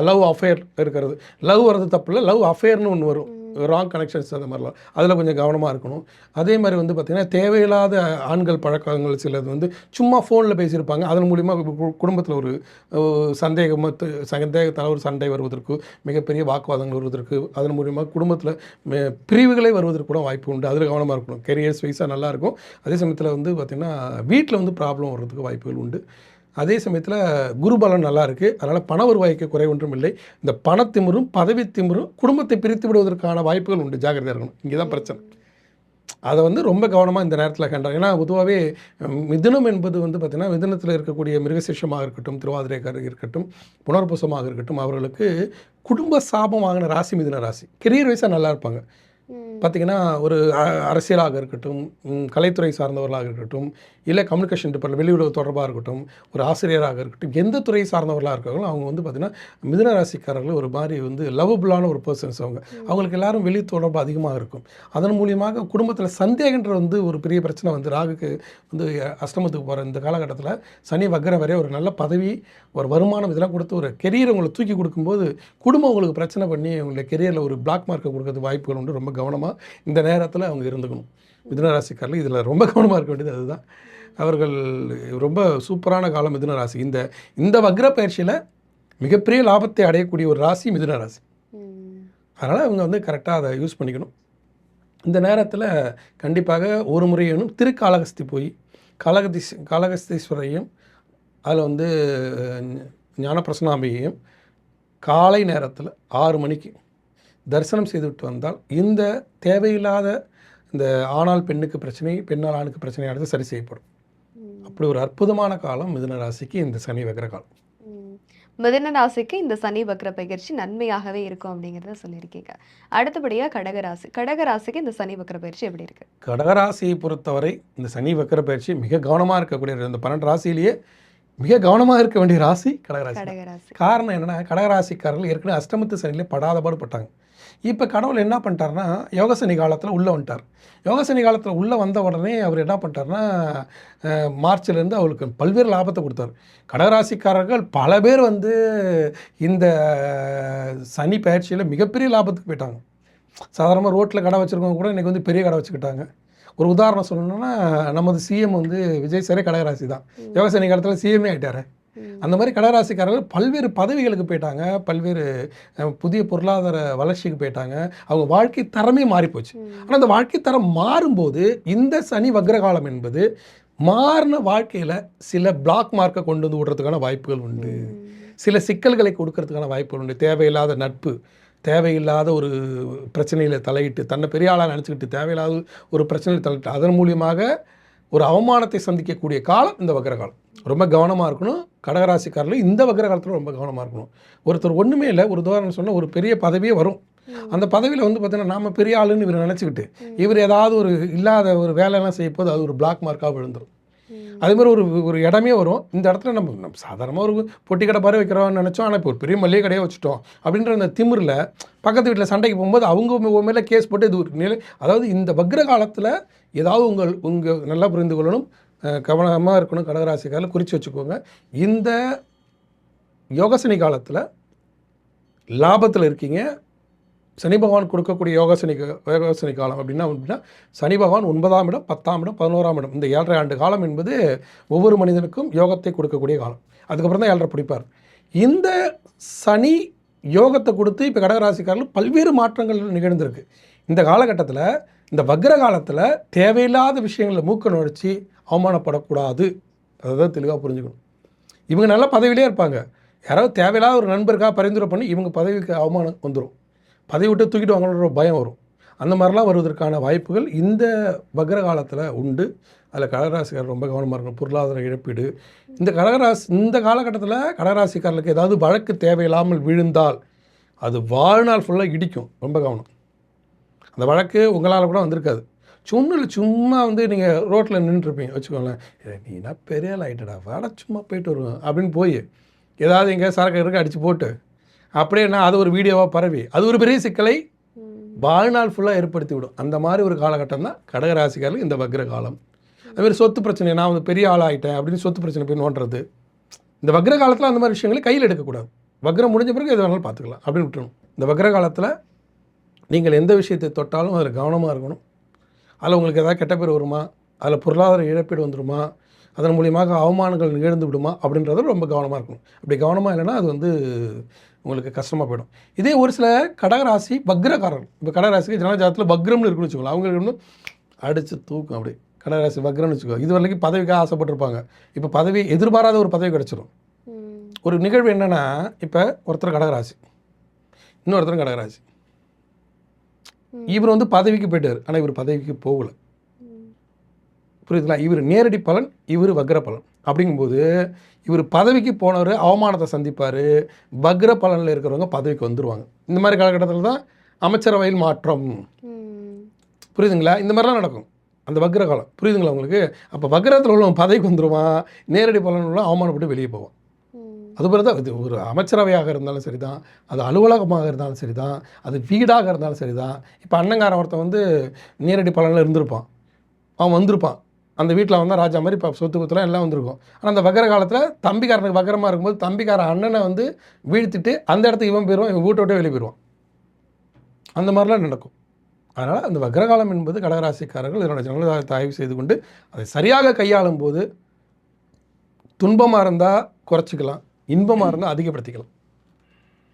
S2: லவ் அஃபேர் இருக்கிறது, லவ் வர்றது தப்பு இல்லை, லவ் அஃபேர்னு ஒன்று வரும், ராங் கனெக்ஷன்ஸ் அந்த மாதிரிலாம், அதில் கொஞ்சம் கவனமாக இருக்கணும். அதே மாதிரி வந்து பார்த்திங்கன்னா தேவையில்லாத ஆண்கள் பழக்கங்கள் சிலது வந்து சும்மா ஃபோனில் பேசியிருப்பாங்க, அதன் மூலிமா குடும்பத்தில் ஒரு சந்தேகத்தால் ஒரு சண்டை வருவதற்கு, மிகப்பெரிய வாக்குவாதங்கள் வருவதற்கு, அதன் மூலிமா குடும்பத்தில் பிரிவுகளை வருவதற்கு கூட வாய்ப்பு உண்டு. அதில் கவனமாக இருக்கணும். கெரியர்ஸ் வைஸாக நல்லாயிருக்கும். அதே சமயத்தில் வந்து பார்த்திங்கன்னா வீட்டில் வந்து ப்ராப்ளம் வர்றதுக்கு வாய்ப்புகள் உண்டு. அதே சமயத்தில் குருபலம் நல்லா இருக்குது. அதனால் பண வருவாய்க்கு குறை ஒன்றும் இல்லை. இந்த பணத்திமிரும் பதவி திமிரும் குடும்பத்தை பிரித்து விடுவதற்கான வாய்ப்புகள் உண்டு. ஜாக்கிரதையாக இருக்கணும். இங்கே தான் பிரச்சனை. அதை வந்து ரொம்ப கவனமாக இந்த நேரத்தில் கண்டாங்க. ஏன்னா பொதுவாகவே மிதுனம் என்பது வந்து பார்த்திங்கன்னா மிதுனத்தில் இருக்கக்கூடிய மிருகசீஷமாக இருக்கட்டும், திருவாதிரைக்காரர் இருக்கட்டும், புனர்பூசமாக இருக்கட்டும், அவர்களுக்கு குடும்ப சாபம் வாங்கின ராசி மிதுன ராசி. கெரியர் வைஸாக நல்லா இருப்பாங்க. பார்த்திங்கன்னா ஒரு அரசியலாக இருக்கட்டும், கலைத்துறை சார்ந்தவர்களாக இருக்கட்டும், இல்லை கம்யூனிகேஷன் டிபார்ட்மெண்ட் வெளியுறவு தொடர்பாக இருக்கட்டும், ஒரு ஆசிரியராக இருக்கட்டும், எந்த துறையை சார்ந்தவர்களாக இருக்காங்களோ அவங்க வந்து பார்த்திங்கன்னா மிதுன ராசிக்காரர்கள் ஒரு மாதிரி வந்து லவபுளான ஒரு பர்சன்ஸ். அவங்களுக்கு எல்லாரும் வெளி தொடர்பு அதிகமாக இருக்கும். அதன் மூலியமாக குடும்பத்தில் சந்தேகன்ற வந்து ஒரு பெரிய பிரச்சனை வந்து ராகுக்கு வந்து அஷ்டமத்துக்கு போகிற இந்த காலகட்டத்தில் சனி வக்ரம் வரை ஒரு நல்ல பதவி, ஒரு வருமானம் இதெல்லாம் கொடுத்து ஒரு கெரியர் உங்களுக்கு தூக்கி கொடுக்கும்போது குடும்பம் உங்களுக்கு பிரச்சனை பண்ணி உங்களுடைய கெரியரில் ஒரு பிளாக் மார்க்கை கொடுக்கறது வாய்ப்புகள் உண்டு. ரொம்ப கவனமாக இந்த நேரத்தில் அவங்க இருந்துக்கணும். மிதுன ராசிக்காரர்கள் இதில் ரொம்ப கவனமாக இருக்க வேண்டியது அதுதான். அவர்கள் ரொம்ப சூப்பரான காலம் மிதுன ராசி. இந்த வக்ர பயிற்சியில் மிகப்பெரிய லாபத்தை அடையக்கூடிய ஒரு ராசி மிதுன ராசி. அதனால் அவங்க வந்து கரெக்டாக அதை யூஸ் பண்ணிக்கணும். இந்த நேரத்தில் கண்டிப்பாக ஒரு முறையேனும் திருக்காளகஸ்தி போய் காளகஸ்தீஸ்வரையும் அதில் வந்து ஞானப்பிரசனாம்பியையும் காலை நேரத்தில் 6 மணிக்கு தரிசனம் செய்துவிட்டு வந்தால் இந்த தேவையில்லாத இந்த ஆணால் பெண்ணுக்கு பிரச்சனை, பெண்ணால் ஆணுக்கு பிரச்சனையானது சரி செய்யப்படும். அப்படி ஒரு அற்புதமான காலம் மிதுன ராசிக்கு இந்த சனி வக்ர காலம்.
S1: மிதுன ராசிக்கு இந்த சனி வக்ர பயிற்சி நன்மையாகவே இருக்கும் அப்படிங்கிறத சொல்லியிருக்கீங்க. அடுத்தபடியாக கடகராசிக்கு இந்த சனி வக்ர பயிற்சி எப்படி இருக்கு?
S2: கடகராசியை பொறுத்தவரை இந்த சனி வக்ர பயிற்சி மிக கவனமாக இருக்கக்கூடிய இந்த 12 ராசியிலேயே மிக கவனமாக இருக்க வேண்டிய ராசி கடகராசி. காரணம் என்னென்னா, கடகராசிக்காரர்கள் ஏற்கனவே அஷ்டமத்து சனியிலே படாத பாடுபட்டாங்க. இப்போ கடவுள் என்ன பண்ணிட்டார்னா, யோகசனி காலத்தில் உள்ளே வந்துட்டார். யோகசனி காலத்தில் உள்ளே வந்த உடனே அவர் என்ன பண்ணிட்டார்னா, மார்ச்லேருந்து அவருக்கு பல்வேறு லாபத்தை கொடுத்தார். கடகராசிக்காரர்கள் பல பேர் வந்து இந்த சனி பயிற்சியில் மிகப்பெரிய லாபத்துக்கு போயிட்டாங்க. சாதாரணமாக ரோட்டில் கடை வச்சுருக்கவங்க கூட இன்றைக்கி வந்து பெரிய கடை வச்சுக்கிட்டாங்க. ஒரு உதாரணம் சொல்லணும்னா, நமது சிஎம் வந்து விஜய் சாரே கடகராசி தான். யோகசனி காலத்தில் சிஎம்ஏ ஆகிட்டார். அந்த மாதிரி கடகராசிக்காரர்கள் பல்வேறு பதவிகளுக்கு போயிட்டாங்க, பல்வேறு புதிய பொருளாதார வளர்ச்சிக்கு போயிட்டாங்க. அவங்க வாழ்க்கை தரமே மாறிப்போச்சு. ஆனால் அந்த வாழ்க்கை தரம் மாறும்போது இந்த சனி வக்ரகாலம் என்பது மாறின வாழ்க்கையில் சில பிளாக் மார்க்கை கொண்டு வந்து விடுறதுக்கான வாய்ப்புகள் உண்டு. சில சிக்கல்களை கொடுக்கறதுக்கான வாய்ப்புகள் உண்டு. தேவையில்லாத நட்பு, தேவையில்லாத ஒரு பிரச்சனையில் தலையிட்டு, தன்னை பெரிய ஆளாக நினச்சிக்கிட்டு தேவையில்லாத ஒரு பிரச்சனையில் தலையிட்டு அதன் மூலியமாக ஒரு அவமானத்தை சந்திக்கக்கூடிய காலம் இந்த வக்ரகாலம். ரொம்ப கவனமாக இருக்கணும். கடகராசிக்காரர்கள் இந்த வக்ரகாலத்தில் ரொம்ப கவனமாக இருக்கணும். ஒருத்தர் ஒன்றுமே இல்லை, ஒரு உதாரணம் சொன்னால் ஒரு பெரிய பதவியே வரும். அந்த பதவியில் வந்து பார்த்தீங்கன்னா நாம் பெரிய ஆளுன்னு இவர் நினச்சிக்கிட்டு இவர் ஏதாவது ஒரு இல்லாத ஒரு வேலையெல்லாம் செய்ய போது அது ஒரு பிளாக் மார்க்காக விழுந்துடும். அதேமாதிரி ஒரு இடமே வரும். இந்த இடத்துல நம்ம சாதாரணமாக ஒரு பொட்டி கடை பாரு வைக்கிறோம்னு நினச்சோம். ஆனால் இப்போ ஒரு பெரிய மளிகை கடையை வச்சுட்டோம் அப்படின்ற அந்த திமிரில் பக்கத்து வீட்டில் சண்டைக்கு போகும்போது அவங்க மேலே கேஸ் போட்டு இது ஒரு நிலை. அதாவது இந்த வக்ர காலத்தில் ஏதாவது உங்கள் நல்லா புரிந்து கொள்ளணும், கவனமாக இருக்கணும். கடகராசிக்காரில் குறித்து வச்சுக்கோங்க. இந்த யோகசனி காலத்தில் லாபத்தில் இருக்கீங்க. சனி பகவான் கொடுக்கக்கூடிய யோகசனி காலம் அப்படின்னா சனி பகவான் 9ஆம் இடம், 10ஆம் இடம், 11ஆம் இடம், இந்த 7.5 ஆண்டு காலம் என்பது ஒவ்வொரு மனிதனுக்கும் யோகத்தை கொடுக்கக்கூடிய காலம். அதுக்கப்புறம் தான் 7.5 பிடிப்பார். இந்த சனி யோகத்தை கொடுத்து இப்போ கடகராசிக்காரர்கள் பல்வேறு மாற்றங்கள் நிகழ்ந்திருக்கு. இந்த காலகட்டத்தில், இந்த வக்ர காலத்தில் தேவையில்லாத விஷயங்களில் மூக்க நுழைச்சி அவமானப்படக்கூடாது. அதை தான் தெளிவாக புரிஞ்சுக்கணும். இவங்க நல்ல பதவியிலே இருப்பாங்க. யாராவது தேவையில்லாத ஒரு நண்பருக்காக பரிந்துரை பண்ணி இவங்க பதவிக்கு அவமானம் வந்துடும். பதவி விட்டு தூக்கிட்டு வாங்கணுன்ற பயம் வரும். அந்த மாதிரிலாம் வருவதற்கான வாய்ப்புகள் இந்த வக்ர காலத்தில் உண்டு. அதில் கடகராசிக்காரர் ரொம்ப கவனமாக இருக்கணும். பொருளாதார இழப்பீடு இந்த காலகட்டத்தில் கடகராசிக்காரர்களுக்கு ஏதாவது வழக்கு தேவையில்லாமல் விழுந்தால் அது வாழ்நாள் ஃபுல்லாக இடிக்கும். ரொம்ப கவனம். அந்த வழக்கு உங்களால் கூட வந்திருக்காது. சும்மா வந்து நீங்கள் ரோட்டில் நின்றுருப்பீங்க வச்சுக்கோங்களேன். நீனா பெரிய ஆள் ஆகிட்டடா, வாட சும்மா போயிட்டு வருவேன் அப்படின்னு போய் ஏதாவது எங்கே சரக்கு அடித்து போட்டு அப்படியே அது ஒரு வீடியோவாக பரவி அது ஒரு பெரிய சிக்கலை வாழ்நாள் ஃபுல்லாக ஏற்படுத்தி விடும். அந்த மாதிரி ஒரு காலகட்டம் தான் கடகராசிக்காரர்கள் இந்த வக்ர காலம். அதுமாதிரி சொத்து பிரச்சனை, நான் வந்து பெரிய ஆளாகிட்டேன் அப்படின்னு சொத்து பிரச்சனை போய் நோண்டுறது. இந்த வக்ர காலத்தில் அந்த மாதிரி விஷயங்களை கையில் எடுக்கக்கூடாது. வக்ரம் முடிஞ்ச பிறகு எது வேணாலும் பார்த்துக்கலாம் அப்படின்னு விட்டுணும். இந்த வக்ர காலத்தில் நீங்கள் எந்த விஷயத்தை தொட்டாலும் அதில் கவனமாக இருக்கணும். அதில் உங்களுக்கு ஏதாவது கெட்ட பேர் வருமா, அதில் பொருளாதார இழப்பீடு வந்துடுமா, அதன் மூலியமாக அவமானங்கள் நிகழ்ந்து விடுமா அப்படின்றத ரொம்ப கவனமாக இருக்கணும். அப்படி கவனமாக இல்லைன்னா அது வந்து உங்களுக்கு கஷ்டமாக போயிடும். இதே ஒரு சில கடகராசி வக்ரக்காரர்கள், இப்போ கடகராசிக்கு ஜனஜாதத்தில் வக்ரம்னு இருக்குன்னு வச்சுக்கோங்களேன். அவங்களுக்கு வந்து அடித்து தூக்கும். அப்படி கடகராசி வக்ரம்னு வச்சுக்கோ. இது வரைக்கும் பதவிக்காக ஆசைப்பட்டிருப்பாங்க. இப்போ பதவி எதிர்பாராத ஒரு பதவி கிடச்சிடும். ஒரு நிகழ்வு என்னென்னா, இப்போ ஒருத்தர் கடகராசி, இன்னொருத்தர் கடகராசி. இவர் வந்து பதவிக்கு போயிட்டார், ஆனால் இவர் பதவிக்கு போகலை. புரியுதுங்களா? இவர் நேரடி பலன், இவர் வக்ர பலன். அப்படிங்கும்போது இவர் பதவிக்கு போனவர் அவமானத்தை சந்திப்பார். வக்ர பலனில் இருக்கிறவங்க பதவிக்கு வந்துடுவாங்க. இந்த மாதிரி காலகட்டத்தில் தான் அமைச்சரவையில் மாற்றம். புரியுதுங்களா? இந்த மாதிரிலாம் நடக்கும் அந்த வக்ர காலம். புரியுதுங்களா உங்களுக்கு? அப்போ வக்ரத்தில் உள்ளவங்க பதவிக்கு வந்துடுவான், நேரடி பலன் உள்ள அவமானப்பட்டு வெளியே போவான். அதுபோல தான் இது ஒரு அமைச்சரவையாக இருந்தாலும் சரி தான், அது அலுவலகமாக இருந்தாலும் சரி தான், அது வீடாக இருந்தாலும் சரி தான். இப்போ அண்ணங்காரன் ஒருத்தன் வந்து நேரடி பலனில் இருந்திருப்பான், அவன் வந்திருப்பான். அந்த வீட்டில் வந்தால் ராஜா மாதிரி இப்போ சொத்து குத்துலாம் எல்லாம் வந்திருக்கும். ஆனால் அந்த வக்ர காலத்தில் தம்பிக்காரனுக்கு வக்ரமாக இருக்கும்போது தம்பிக்காரன் அண்ணனை வந்து வீழ்த்திட்டு அந்த இடத்துக்கு இவன் போயிடுவான், இவன் வீட்டை விட்டே வெளியே போயிடுவான். அந்த மாதிரிலாம் நடக்கும். அதனால் அந்த வக்ரகாலம் என்பது கடகராசிக்காரர்கள் இதனோட ஜனதாரத்தை ஆய்வு செய்து கொண்டு அதை சரியாக கையாளும் போது துன்பமாக இருந்தால் குறைச்சிக்கலாம், இன்பமாக இருந்தால் அதிகப்படுத்திக்கலாம்.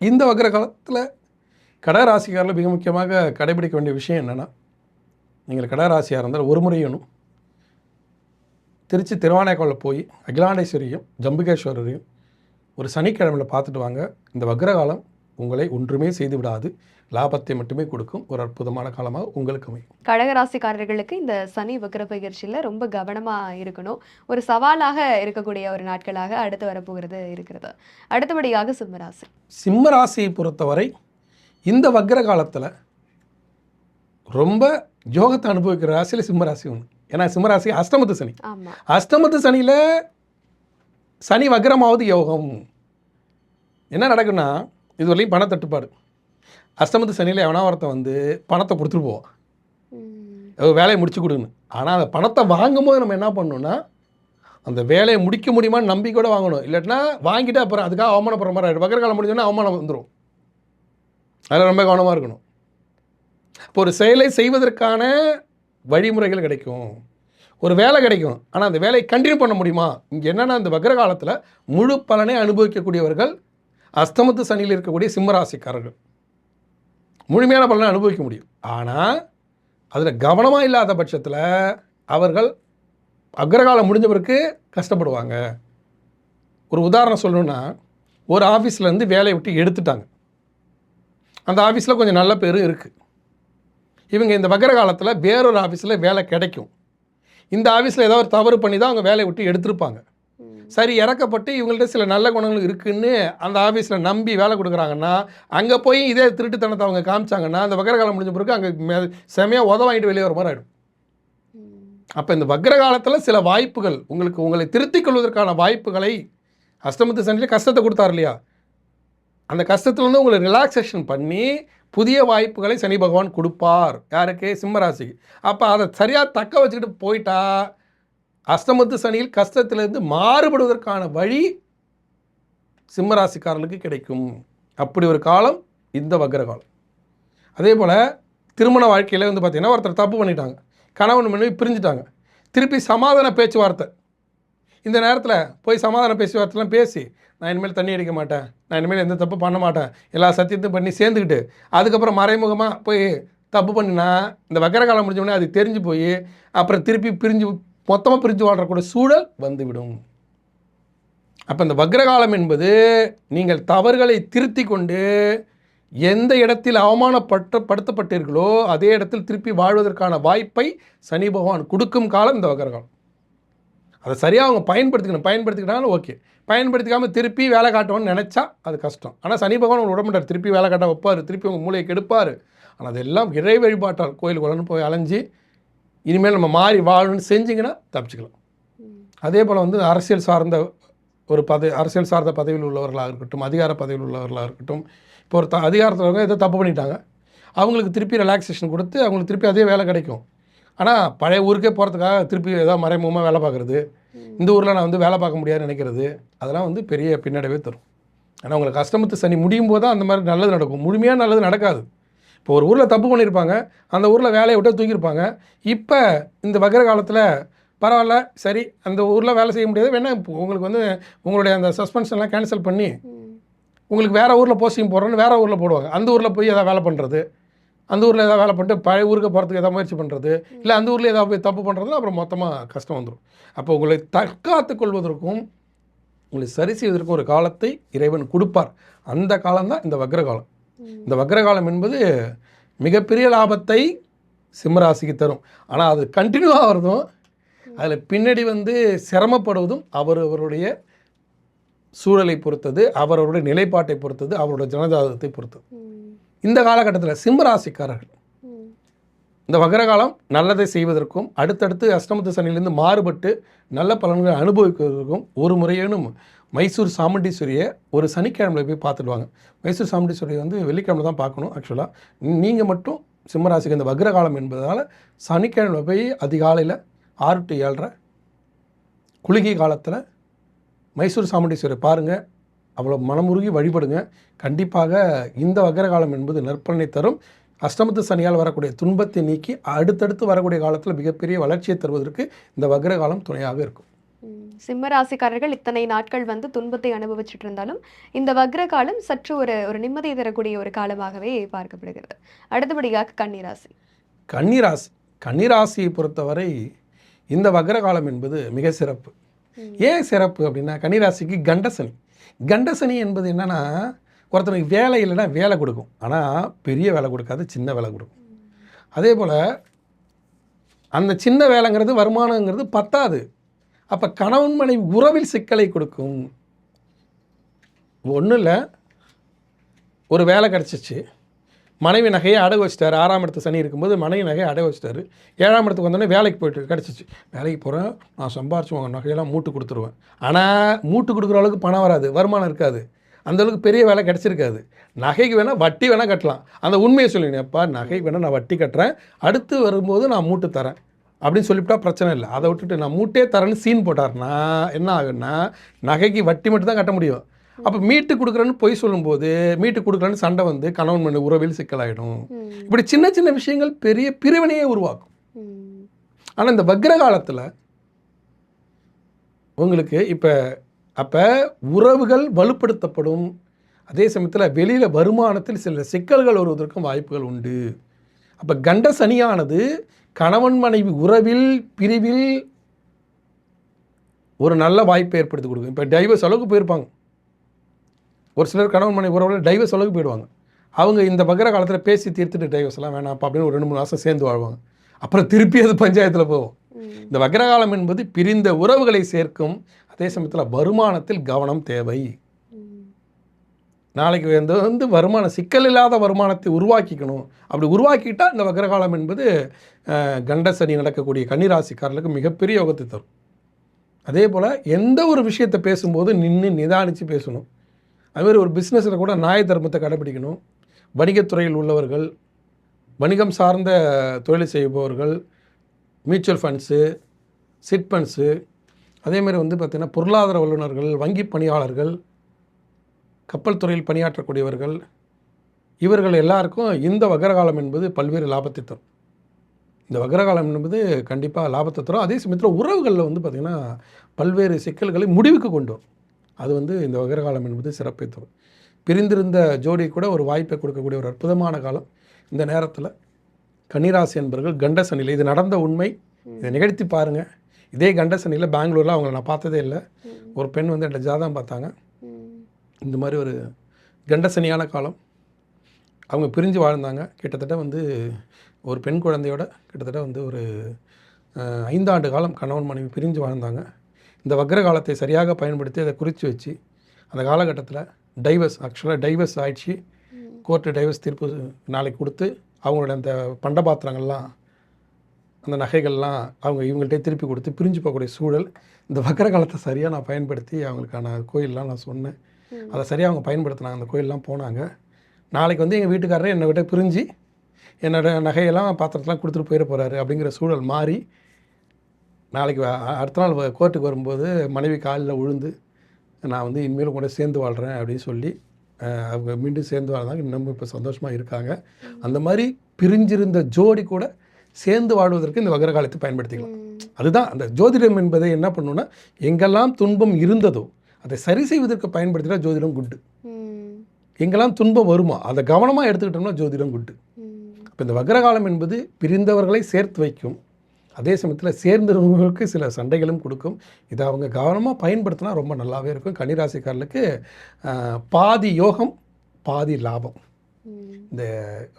S2: இந்த வக்ரகாலத்தில் கடகராசிக்காரர்கள் மிக முக்கியமாக கடைபிடிக்க வேண்டிய விஷயம் என்னென்னா, நீங்கள் கடகராசியாக இருந்தால் ஒரு முறையணும் திருச்சி திருவானைக்காலில் போய் அகிலாண்டேஸ்வரியும் ஜம்புகேஸ்வரரையும் ஒரு சனிக்கிழமையில் பார்த்துட்டு வாங்க. இந்த வக்ரகாலம் உங்களை ஒன்றுமே செய்து விடாது, லாபத்தை மட்டுமே கொடுக்கும். ஒரு அற்புதமான காலமாக உங்களுக்கு அமையும்.
S1: கடகராசிக்காரர்களுக்கு இந்த சனி வக்ர பயிற்சியில் ரொம்ப கவனமாக இருக்கணும். ஒரு சவாலாக இருக்கக்கூடிய ஒரு நாட்களாக அடுத்து வரப்போகிறது இருக்கிறது. அடுத்தபடியாக சிம்மராசி.
S2: சிம்மராசியை பொறுத்தவரை இந்த வக்ர காலத்தில் ரொம்ப யோகத்தை அனுபவிக்கிற ராசியில் சிம்மராசி ஒன்று. ஏன்னா சிம்மராசி அஷ்டமத்து சனி. அஷ்டமத்து சனியில் சனி வக்ரமாவது யோகம். என்ன நடக்குன்னா, இதுவரையும் பணத்தட்டுப்பாடு. அஷ்டமத்து சனியில் எவனா ஒருத்தன் வந்து பணத்தை கொடுத்துட்டு போவான், வேலையை முடிச்சு கொடுங்க. ஆனால் அந்த பணத்தை வாங்கும்போது நம்ம என்ன பண்ணணும்னா, அந்த வேலையை முடிக்க முடியுமான்னு நம்பிக்கையோடு வாங்கணும். இல்லாட்டினா வாங்கிட்டு அப்புறம் அதுக்காக அவமானப்படுற மாதிரி ஆகிடும். வக்ர காலம் முடிஞ்சோன்னா அவமானம் வந்துடும். அதில் ரொம்ப கவனமாக இருக்கணும். இப்போ ஒரு செயலை செய்வதற்கான வழிமுறைகள் கிடைக்கும், ஒரு வேலை கிடைக்கும். ஆனால் அந்த வேலையை கண்டினியூ பண்ண முடியுமா? இங்கே என்னென்னா, இந்த வக்ர காலத்தில் முழு பலனை அனுபவிக்கக்கூடியவர்கள் அஸ்தமத்து சனியில் இருக்கக்கூடிய சிம்மராசிக்காரர்கள் முழுமையான பலனை அனுபவிக்க முடியும். ஆனால் அதில் கவனமாக இல்லாத பட்சத்தில் அவர்கள் அக்ரகாலம் முடிஞ்ச பிறகு கஷ்டப்படுவாங்க. ஒரு உதாரணம் சொல்லணுன்னா, ஒரு ஆஃபீஸ்லேருந்து வேலையை விட்டு எடுத்துட்டாங்க. அந்த ஆஃபீஸில் கொஞ்சம் நல்ல பேரும் இருக்குது. இவங்க இந்த வக்ர காலத்தில் வேறொரு ஆஃபீஸில் வேலை கிடைக்கும். இந்த ஆஃபீஸில் ஏதாவது ஒரு தவறு பண்ணி தான் அவங்க வேலையை விட்டு எடுத்திருப்பாங்க. சரி, இறக்கப்பட்டு இவங்கள்ட்ட சில நல்ல குணங்கள் இருக்குதுன்னு அந்த ஆஃபீஸில் நம்பி வேலை கொடுக்குறாங்கன்னா, அங்கே போய் இதே திருட்டுத்தனத்தை அவங்க காமிச்சாங்கன்னா, அந்த வக்ர காலம் முடிஞ்ச பிறகு அங்கே செமையாக வாங்கிட்டு வெளியே வர மாதிரி ஆகிடும். அப்போ இந்த வக்ர காலத்தில் சில வாய்ப்புகள் உங்களை திருத்திக் கொள்வதற்கான வாய்ப்புகளை, அஷ்டமத்து சனியில் கஷ்டத்தை கொடுத்தார் இல்லையா, அந்த கஷ்டத்துலேருந்து உங்களை ரிலாக்ஸேஷன் பண்ணி புதிய வாய்ப்புகளை சனி பகவான் கொடுப்பார். யாருக்கு? சிம்மராசிக்கு. அப்போ அதை சரியாக தக்க வச்சுக்கிட்டு போயிட்டா அஷ்டமத்து சனியில் கஷ்டத்திலிருந்து மாறுபடுவதற்கான வழி சிம்மராசிக்காரர்களுக்கு கிடைக்கும். அப்படி ஒரு காலம் இந்த வக்ர காலம். அதே போல் திருமண வாழ்க்கையில் வந்து பார்த்திங்கன்னா, ஒருத்தர் தப்பு பண்ணிட்டாங்க, கணவன் மனைவி பிரிஞ்சுட்டாங்க. திருப்பி சமாதான பேச்சுவார்த்தை. இந்த நேரத்தில் போய் சமாதான பேச்சுவார்த்தைலாம் பேசி, நான் இனிமேல் தண்ணி அடிக்க மாட்டேன், நான் இனிமேல் எந்த தப்பு பண்ண மாட்டேன், எல்லா சத்தியத்தையும் பண்ணி சேர்ந்துக்கிட்டு அதுக்கப்புறம் மறைமுகமாக போய் தப்பு பண்ணினா இந்த வக்ர காலம் முடிஞ்சோடனே அது தெரிஞ்சு போய் அப்புறம் திருப்பி மொத்தமாக பிரிஞ்சு வாழ்கிறக்கூடிய சூழல் வந்துவிடும். அப்போ இந்த வக்ரகாலம் என்பது நீங்கள் தவறுகளை திருத்தி கொண்டு எந்த இடத்தில் அவமானப்படுத்தப்பட்டீர்களோ அதே இடத்தில் திருப்பி வாழ்வதற்கான வாய்ப்பை சனி பகவான் கொடுக்கும் காலம் இந்த வக்ரகாலம். அதை சரியாக அவங்க பயன்படுத்திக்கிட்டாலும் ஓகே. பயன்படுத்திக்காமல் திருப்பி வேலை காட்டுவோன்னு நினச்சா அது கஷ்டம். ஆனால் சனி பகவான் உங்களை விடமாட்டார், திருப்பி வேலை காட்ட வைப்பார், திருப்பி உங்கள் மூளையை கெடுப்பார். ஆனால் அதெல்லாம் இறை வழிபாட்டால் கோயிலுக்கு வரணும்னு போய் அலைஞ்சி இனிமேல் நம்ம மாறி வாழணும்னு செஞ்சிங்கன்னா தப்பிச்சுக்கலாம். அதே போல் வந்து அரசியல் சார்ந்த பதவியில் உள்ளவர்களாக இருக்கட்டும், அதிகார பதவியில் உள்ளவர்களாக இருக்கட்டும், இப்போ ஒரு அதிகாரத்தில் ஏதோ தப்பு பண்ணிட்டாங்க, அவங்களுக்கு திருப்பி ரிலாக்ஸேஷன் கொடுத்து அவங்களுக்கு திருப்பி அதே வேலை கிடைக்கும். ஆனால் பழைய ஊருக்கே போகிறதுக்காக திருப்பி ஏதாவது மறைமுகமாக வேலை பார்க்குறது, இந்த ஊரில் நான் வந்து வேலை பார்க்க முடியாதுன்னு நினைக்கிறது, அதெல்லாம் வந்து பெரிய பின்னடைவே தரும். ஆனால் உங்களுக்கு அஷ்டமத்து சனி முடியும் போது தான் அந்த மாதிரி நல்லது நடக்கும். முழுமையாக நல்லது நடக்காது. இப்போ ஒரு ஊரில் தப்பு பண்ணியிருப்பாங்க, அந்த ஊரில் வேலையை விட்டு தூக்கியிருப்பாங்க. இப்போ இந்த வக்ர காலத்தில் பரவாயில்ல, சரி அந்த ஊரில் வேலை செய்ய முடியாது, வேணா உங்களுக்கு வந்து உங்களுடைய அந்த சஸ்பென்ஷன்லாம் கேன்சல் பண்ணி உங்களுக்கு வேறு ஊரில் போஸ்டிங் போடுறோன்னு வேறு ஊரில் போடுவாங்க. அந்த ஊரில் போய் எதாவது வேலை பண்ணுறது, அந்த ஊரில் ஏதாவது வேலை பண்ணிட்டு பழைய ஊருக்கு போகிறதுக்கு எதாவது முயற்சி பண்ணுறது, இல்லை அந்த ஊரில் ஏதாவது போய் தப்பு பண்ணுறதுல அப்புறம் மொத்தமாக கஷ்டம் வந்துடும். அப்போ உங்களை தற்காத்து கொள்வதற்கும் உங்களை சரி செய்வதற்கும் ஒரு காலத்தை இறைவன் கொடுப்பார். அந்த காலம்தான் இந்த வக்ர காலம். இந்த வக்ர காலம் என்பது மிகப்பெரிய லாபத்தை சிம்மராசிக்கு தரும். ஆனால் அது கண்டினியூ ஆகிறதும் அதில் பின்னாடி வந்து சிரமப்படுவதும் அவருடைய சூழலை பொறுத்தது, அவருடைய நிலைப்பாட்டை பொறுத்தது, அவருடைய ஜனஜாதகத்தை பொறுத்தது. இந்த காலகட்டத்தில் சிம்மராசிக்காரர்கள் இந்த வக்ர காலம் நல்லதை செய்வதற்கும் அடுத்தடுத்து அஷ்டமத்து சனியிலிருந்து மாறுபட்டு நல்ல பலன்களை அனுபவிக்கிறதுக்கும் ஒரு முறையேனும் மைசூர் சாமுண்டீஸ்வரியை ஒரு சனிக்கிழமையில் போய் பார்த்துடுவாங்க. மைசூர் சாமுண்டீஸ்வரியை வந்து வெள்ளிக்கிழமை தான் பார்க்கணும். ஆக்சுவலாக நீங்கள் மட்டும் சிம்மராசிக்கு இந்த வக்ர காலம் என்பதால் சனிக்கிழமை போய் அதிகாலையில் 6 to 7:30 குளிகை காலத்தில் மைசூர் சாமுண்டீஸ்வரை பாருங்கள், அவ்வளோ மனமுருகி வழிபடுங்க. கண்டிப்பாக இந்த வக்ர காலம் என்பது நற்பலனை தரும். அஷ்டமத்து சனியால் வரக்கூடிய துன்பத்தை நீக்கி அடுத்தடுத்து வரக்கூடிய காலத்தில் மிகப்பெரிய வளர்ச்சியை தருவதற்கு இந்த வக்ர காலம் துணையாக இருக்கும்.
S1: சிம்ம ராசிக்காரர்கள் இத்தனை நாட்கள் வந்து துன்பத்தை அனுபவிச்சுட்டு இருந்தாலும் இந்த வக்ர காலம் சற்று ஒரு ஒரு நிம்மதியை தரக்கூடிய ஒரு காலமாகவே பார்க்கப்படுகிறது. அடுத்தபடியாக கன்னிராசி.
S2: கன்னிராசியை பொறுத்தவரை இந்த வக்ர காலம் என்பது மிக சிறப்பு. ஏன் சிறப்பு அப்படின்னா, கன்னிராசிக்கு கண்டசனி என்பது என்னன்னா, ஒருத்தனுக்கு வேலை இல்லைன்னா வேலை கொடுக்கும், ஆனால் பெரிய வேலை கொடுக்காது, சின்ன வேலை கொடுக்கும். அதே போல் அந்த சின்ன வேலைங்கிறது வருமானங்கிறது பத்தாது. அப்போ கணவன் மனைவி உறவில் சிக்கலை கொடுக்கும். ஒன்றும் இல்லை, ஒரு வேலை கிடச்சிச்சு, மனைவி நகையை அடகு வச்சிட்டாரு. 6ஆம் இடத்து சனி இருக்கும்போது மனைவி நகையை அடகு வச்சிட்டாரு. 7ஆம் இடத்துக்கு வந்தோடனே வேலைக்கு போயிட்டு கிடச்சிச்சு. வேலைக்கு போகிறேன், நான் சம்பாரிச்சு உங்கள் நகையெல்லாம் மூட்டு கொடுத்துருவேன். ஆனால் மூட்டு கொடுக்குற அளவுக்கு பணம் வராது, வருமானம் இருக்காது, அந்தளவுக்கு பெரிய வேலை கிடச்சிருக்காது. நகைக்கு வேணால் வட்டி வேணால் கட்டலாம். அந்த உண்மையை சொல்லிங்க, அப்பா நகைக்கு வேணால் நான் வட்டி கட்டுறேன், அடுத்து வரும்போது நான் மூட்டு தரேன் அப்படின்னு சொல்லிவிட்டா பிரச்சனை இல்லை. அதை விட்டுட்டு நான் மூட்டே தரேன்னு சீன் போட்டார்னா என்ன ஆகுன்னா, நகைக்கு வட்டி மட்டும் தான் கட்ட முடியும். அப்போ மீட்டு கொடுக்குறேன்னு பொய் சொல்லும்போது, மீட்டு கொடுக்குறேன்னு சண்டை வந்து கணவன் மனைவி உறவில் சிக்கலாயிடும். இப்படி சின்ன சின்ன விஷயங்கள் பெரிய பிரிவினையே உருவாக்கும். ஆனால் இந்த வக்ர காலத்தில் உங்களுக்கு அப்போ உறவுகள் வலுப்படுத்தப்படும். அதே சமயத்தில் வெளியில் வருமானத்தில் சில சிக்கல்கள் வருவதற்கும் வாய்ப்புகள் உண்டு. அப்போ கண்ட சனியானது கணவன் மனைவி உறவில் பிரிவில் ஒரு நல்ல வாய்ப்பை ஏற்படுத்தி கொடுக்கும். இப்போ டைவர்ஸ் அளவுக்கு போயிருப்பாங்க, ஒரு சிலர் கணவன் மனைவி உறவில் டைவர்ஸ் அளவுக்கு போயிடுவாங்க. அவங்க இந்த வக்ர காலத்தில் பேசி தீர்த்துட்டு டைவர்ஸ்லாம் வேணாம் அப்படின்னு ஒரு 2-3 மாதம் சேர்ந்து வாழ்வாங்க. அப்புறம் திருப்பி அது பஞ்சாயத்தில் போகும். இந்த வக்ர காலம் என்பது பிரிந்த உறவுகளை சேர்க்கும். அதே சமயத்தில் வருமானத்தில் கவனம் தேவை. நாளைக்கு வந்து வருமானம் சிக்கல் இல்லாத வருமானத்தை உருவாக்கிக்கணும். அப்படி உருவாக்கிட்டால் இந்த வக்ரகாலம் என்பது கண்டசனி நடக்கக்கூடிய கன்னிராசிக்காரர்களுக்கு மிகப்பெரிய யோகத்தை தரும். அதே போல் எந்த ஒரு விஷயத்தை பேசும்போது நிதானித்து பேசணும். அதுமாதிரி ஒரு பிஸ்னஸில் கூட நியாய தர்மத்தை கடைப்பிடிக்கணும். வணிகத்துறையில் உள்ளவர்கள், வணிகம் சார்ந்த தொழில் செய்பவர்கள், மியூச்சுவல் ஃபண்ட்ஸு, சிட் ஃபண்ட்ஸு, அதேமாதிரி வந்து பார்த்திங்கன்னா பொருளாதார வல்லுநர்கள், வங்கி பணியாளர்கள், கப்பல் துறையில் பணியாற்றக்கூடியவர்கள், இவர்கள் எல்லாருக்கும் இந்த வக்ரகாலம் என்பது பல்வேறு லாபத்தை தரும். இந்த வக்ரகாலம் என்பது கண்டிப்பாக லாபத்தை தரும். அதே சமயத்தில் உறவுகளில் வந்து பார்த்திங்கன்னா பல்வேறு சிக்கல்களை முடிவுக்கு கொண்டு வரும். அது வந்து இந்த வக்ரகாலம் என்பது சிறப்பை தரும். பிரிந்திருந்த ஜோடி கூட ஒரு வாய்ப்பை கொடுக்கக்கூடிய ஒரு அற்புதமான காலம். இந்த நேரத்தில் கன்னிராசி என்பவர்கள் கண்டசனியில், இது நடந்த உண்மை, இதை நிகழ்த்தி பாருங்கள். இதே கண்டசனியில் பெங்களூரில் அவங்கள நான் பார்த்ததே இல்லை. ஒரு பெண் வந்து என்கிட்ட ஜாதகம் பார்த்தாங்க. இந்த மாதிரி ஒரு கண்டசனியான காலம், அவங்க பிரிஞ்சு வாழ்ந்தாங்க. கிட்டத்தட்ட வந்து ஒரு பெண் குழந்தையோட கிட்டத்தட்ட வந்து ஒரு 5 ஆண்டு காலம் கணவன் மனைவி பிரிஞ்சு வாழ்ந்தாங்க. இந்த வக்ர காலத்தை சரியாக பயன்படுத்தி அதை குறித்து வச்சு அந்த காலகட்டத்தில் டைவர்ஸ் ஆயிடுச்சு. கோர்ட்டு டைவர்ஸ் தீர்ப்பு நாளைக்கு கொடுத்து அவங்களோட அந்த பண்டபாத்திரங்கள்லாம், அந்த நகைகள்லாம் இவங்கள்ட்டே திருப்பி கொடுத்து பிரிஞ்சு போகக்கூடிய சூழல். இந்த வக்ர காலத்தை சரியாக நான் பயன்படுத்தி அவங்களுக்கான கோயிலெலாம் நான் சொன்னேன். அதை சரியாக அவங்க பயன்படுத்தினாங்க. அந்த கோயிலெலாம் போனாங்க. நாளைக்கு வந்து எங்கள் வீட்டுக்காரரே என்னை விட பிரிஞ்சு என்னோடய நகையெல்லாம் பாத்திரத்தெலாம் கொடுத்துட்டு போயிட போகிறாரு அப்படிங்கிற சூழல் மாறி, நாளைக்கு அடுத்த நாள் கோர்ட்டுக்கு வரும்போது மனைவி காலில் விழுந்து நான் வந்து இனிமேல் கூட சேர்ந்து வாழ்கிறேன் அப்படின்னு சொல்லி அவங்க மீண்டும் சேர்ந்து வாழ்ந்தாங்க. இன்னமும் இப்போ சந்தோஷமாக இருக்காங்க. அந்த மாதிரி பிரிஞ்சிருந்த ஜோடி கூட சேர்ந்து வாழ்வதற்கு இந்த வக்ர காலத்தை பயன்படுத்திக்கலாம். அதுதான் அந்த ஜோதிடம் என்பதை என்ன பண்ணணும்னா, எங்கெல்லாம் துன்பம் இருந்ததோ அதை சரி செய்வதற்கு பயன்படுத்தினா ஜோதிடம் குட்டு. எங்கெல்லாம் துன்பம் வருமா அதை கவனமாக எடுத்துக்கிட்டோம்னா ஜோதிடம் குட்டு. இப்போ இந்த வக்ரகாலம் என்பது பிரிந்தவர்களை சேர்த்து வைக்கும். அதே சமயத்தில் சேர்ந்தவர்களுக்கு சில சண்டைகளும் கொடுக்கும். இதை அவங்க கவனமாக பயன்படுத்தினா ரொம்ப நல்லாவே இருக்கும். கன்னிராசிக்காரர்களுக்கு பாதி யோகம் பாதி லாபம் இந்த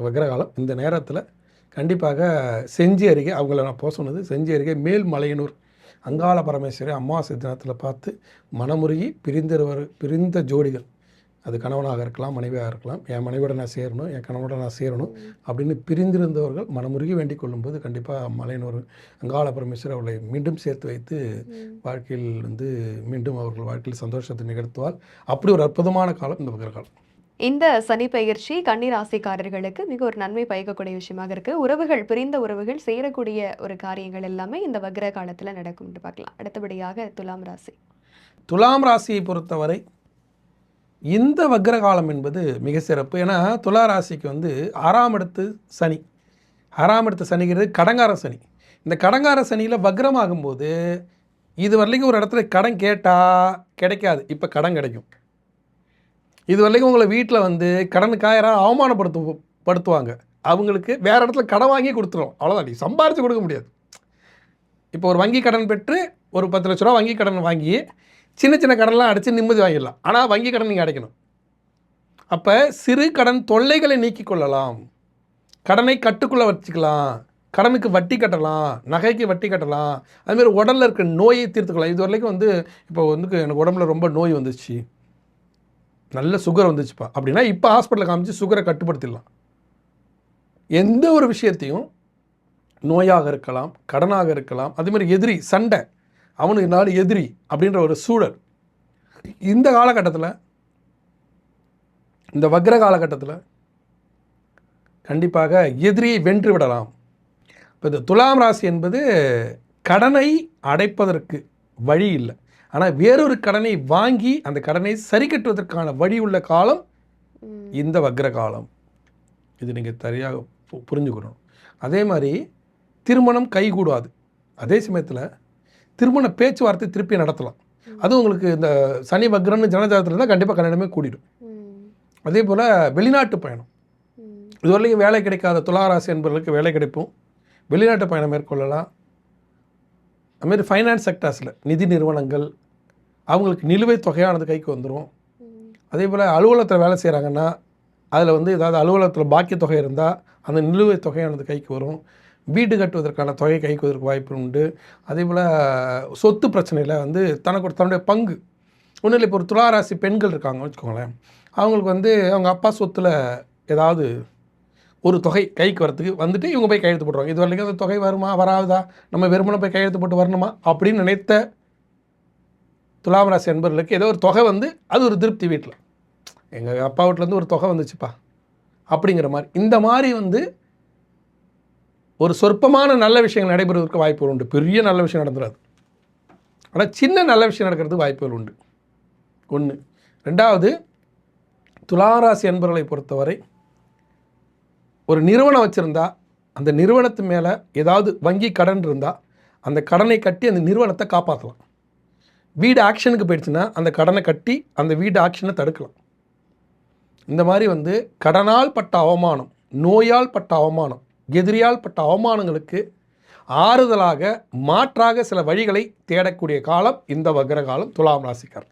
S2: வக்ரகாலம். இந்த நேரத்தில் கண்டிப்பாக செஞ்சி அருகே, அவங்கள நான் போக சொன்னது செஞ்சி அருகே மேல்மலையனூர் அங்காள பரமேஸ்வரி அமாவாசை தினத்தில் பார்த்து மனமுருகி பிரிந்த ஜோடிகள், அது கணவனாக இருக்கலாம், மனைவியாக இருக்கலாம், என் மனைவியோட நான் சேரணும், என் கணவனோட நான் சேரணும் அப்படின்னு பிரிந்திருந்தவர்கள் மனமுருகி வேண்டிக் கொள்ளும்போது கண்டிப்பாக மலையனூர் அங்காள பரமேஸ்வரி அவர்களை மீண்டும் சேர்த்து வைத்து வாழ்க்கையில் வந்து மீண்டும் அவர்கள் வாழ்க்கையில் சந்தோஷத்தை நிகழ்த்துவார். அப்படி ஒரு அற்புதமான காலம் இந்த வக்ரகாலம்.
S1: இந்த சனி பெயர்ச்சி கன்னிராசிக்காரர்களுக்கு மிக ஒரு நன்மை பயக்கக்கூடிய விஷயமாக இருக்கு. உறவுகள், பிரிந்த உறவுகள் சேரக்கூடிய ஒரு காரியங்கள் எல்லாமே இந்த வக்ர காலத்தில் நடக்கும் பார்க்கலாம். அடுத்தபடியாக துலாம் ராசி.
S2: துலாம் ராசியை பொறுத்தவரை இந்த வக்ர காலம் என்பது மிக சிறப்பு. ஏன்னா துலா ராசிக்கு வந்து 6ஆம் இடத்து சனி, 6ஆம் இடத்து சனிங்கிறது கடங்கார சனி. இந்த கடங்கார சனியில் வக்ரமாகும்போது இது வரலைக்கும் ஒரு இடத்துல கடன் கேட்டால் கிடைக்காது, இப்போ கடன் கிடைக்கும். இது வரலைக்கும் உங்களை வீட்டில் வந்து கடனுக்காக யாராவது அவமானப்படுத்துவாங்க, அவங்களுக்கு வேறு இடத்துல கடன் வாங்கி கொடுத்துரும். அவ்வளோதான், நீ சம்பாரித்து கொடுக்க முடியாது. இப்போ ஒரு வங்கி கடன் பெற்று ஒரு 10 லட்ச ரூபா வங்கி கடன் வாங்கி சின்ன சின்ன கடன்லாம் அடித்து நிம்மதி வாங்கிடலாம். ஆனால் வங்கி கடன் நீங்கள் அடைக்கணும். அப்போ சிறு கடன் தொல்லைகளை நீக்கி கொள்ளலாம், கடனை கட்டுக்குள்ளே வச்சுக்கலாம், கடனுக்கு வட்டி கட்டலாம், நகைக்கு வட்டி கட்டலாம், அதுமாரி உடலில் இருக்க நோயை தீர்த்துக்கலாம். இது வரைக்கும் வந்து இப்போ வந்து எனக்கு உடம்புல ரொம்ப நோய் வந்துச்சு, நல்ல சுகர் வந்துச்சுப்பா அப்படின்னா இப்போ ஹாஸ்பிட்டலில் காமிச்சு சுகரை கட்டுப்படுத்திடலாம். எந்த ஒரு விஷயத்தையும் நோயாக இருக்கலாம், கடனாக இருக்கலாம், அதேமாதிரி எதிரி சண்டை, அவனுக்கு நாலு எதிரி அப்படின்ற ஒரு சூழல் இந்த காலகட்டத்தில், இந்த வக்ர காலகட்டத்தில் கண்டிப்பாக எதிரியை வென்று விடலாம். இப்போ இந்த துலாம் ராசி என்பது கடனை அடைப்பதற்கு வழி இல்லை, ஆனால் வேறொரு கடனை வாங்கி அந்த கடனை சரி கட்டுவதற்கான வழி உள்ள காலம் இந்த வக்ர காலம். இது நீங்கள் சரியாக புரிஞ்சுக்கணும். அதே மாதிரி திருமணம் கைகூடாது, அதே சமயத்தில் திருமண பேச்சுவார்த்தை திருப்பி நடத்தலாம். அதுவும் உங்களுக்கு இந்த சனி வக்ரன்னு ஜனஜாதத்தில் இருந்தால் கண்டிப்பாக கல்யாணமே கூடிடும். அதே போல் வெளிநாட்டு பயணம், இதுவரைக்கும் வேலை கிடைக்காத துளாராசி என்பவர்களுக்கு வேலை கிடைக்கும், வெளிநாட்டு பயணம் மேற்கொள்ளலாம். அதுமாரி ஃபைனான்ஸ் செக்டர்ஸில் நிதி நிறுவனங்கள் அவங்களுக்கு நிலுவைத் தொகையானது கைக்கு வந்துடும். அதே போல் அலுவலகத்தில் வேலை செய்கிறாங்கன்னா அதில் வந்து ஏதாவது அலுவலகத்தில் பாக்கிய தொகை இருந்தால் அந்த நிலுவைத் தொகையானது கைக்கு வரும். வீடு கட்டுவதற்கான தொகை கைக்கு வருவதற்கு வாய்ப்பு உண்டு. அதே போல் சொத்து பிரச்சனையில் வந்து தன்னுடைய பங்கு ஒன்றும் இல்லை. இப்போ ஒரு துளாராசி பெண்கள் இருக்காங்க வச்சுக்கோங்களேன், அவங்களுக்கு வந்து அவங்க அப்பா சொத்தில் ஏதாவது ஒரு தொகை கைக்கு வரத்துக்கு வந்துட்டு இவங்க போய் கையெழுத்து போட்டுருவாங்க. இது வரைக்கும் அந்த தொகை வருமா வராதா, நம்ம வெறுமனை போய் கையெழுத்து போட்டு வரணுமா அப்படின்னு நினைத்த துலாம் ராசி என்பவர்களுக்கு ஏதோ ஒரு தொகை வந்து அது ஒரு திருப்தி. வீட்டில் எங்கள் அப்பா வீட்டிலேருந்து ஒரு தொகை வந்துச்சுப்பா அப்படிங்கிற மாதிரி, இந்த மாதிரி வந்து ஒரு சொற்பமான நல்ல விஷயங்கள் நடைபெறுவதற்கு வாய்ப்புகள் உண்டு. பெரிய நல்ல விஷயம் நடந்துடாது, ஆனால் சின்ன நல்ல விஷயம் நடக்கிறதுக்கு வாய்ப்புகள் உண்டு. ஒன்று. ரெண்டாவது, துளாராசி என்பவர்களை பொறுத்தவரை ஒரு நிறுவனம் வச்சுருந்தா அந்த நிறுவனத்து மேலே ஏதாவது வங்கி கடன் இருந்தால் அந்த கடனை கட்டி அந்த நிறுவனத்தை காப்பாற்றலாம். வீடு ஆக்ஷனுக்கு போயிடுச்சுன்னா அந்த கடனை கட்டி அந்த வீடு ஆக்ஷனை தடுக்கலாம். இந்த மாதிரி வந்து கடனால் பட்ட அவமானம், நோயால் பட்ட அவமானம், எதிரியால் பட்ட அவமானங்களுக்கு ஆறுதலாக மாற்றாக சில வழிகளை தேடக்கூடிய காலம் இந்த வக்ர காலம் துலாம் ராசிக்கார்.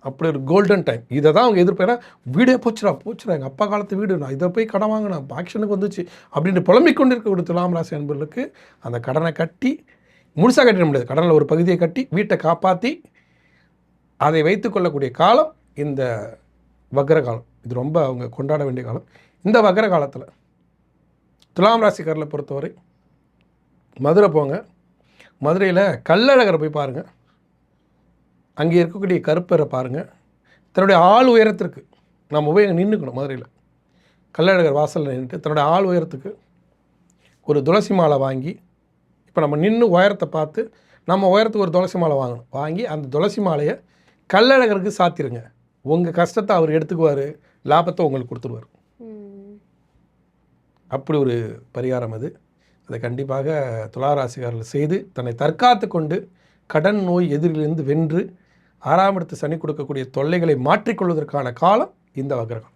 S2: அப்படி ஒரு கோல்டன் டைம். இதை தான் அவங்க எதிர்ப்பேன்னா, வீடே போச்சுடா எங்கள் அப்பா காலத்து வீடு, நான் இதை போய் கடன் வாங்கினேன், ஆக்ஷனுக்கு வந்துச்சு அப்படின்னு புலம்பிக் கொண்டு இருக்கக்கூடிய துலாம் ராசி அன்பர்களுக்கு அந்த கடனை கட்டி முழுசாக கட்டிட முடியாது, கடனில் ஒரு பகுதியை கட்டி வீட்டை காப்பாற்றி அதை வைத்து கொள்ளக்கூடிய காலம் இந்த வக்ர காலம். இது ரொம்ப அவங்க கொண்டாட வேண்டிய காலம். இந்த வக்ர காலத்தில் துலாம் ராசிக்காரர்களை பொறுத்தவரை மதுரை போங்க, மதுரையில் கள்ளழகரை போய் பாருங்கள், அங்கே இருக்கக்கூடிய கருப்பரை பாருங்கள். தன்னுடைய ஆள் உயரத்திற்கு நம்ம போய் அங்கே நின்றுக்கணும். மதுரையில் கள்ளழகர் வாசலில் நின்றுட்டு தன்னுடைய ஆள் உயரத்துக்கு ஒரு துளசி மாலை வாங்கி, இப்போ நம்ம நின்று உயரத்தை பார்த்து நம்ம உயரத்துக்கு ஒரு துளசி மாலை வாங்கணும், வாங்கி அந்த துளசி மாலையை கள்ளழகருக்கு சாத்திருங்க. உங்கள் கஷ்டத்தை அவர் எடுத்துக்குவார், லாபத்தை உங்களுக்கு கொடுத்துருவார். அப்படி ஒரு பரிகாரம் அது. அதை கண்டிப்பாக துளாராசிக்காரர்கள் செய்து தன்னை தற்காத்து கொண்டு கடன் நோய் எதிரிலிருந்து வென்று 6ஆம் இடத்து சனி கொடுக்கக்கூடிய தொல்லைகளை மாற்றிக்கொள்வதற்கான காலம் இந்த வக்ரகாலம்.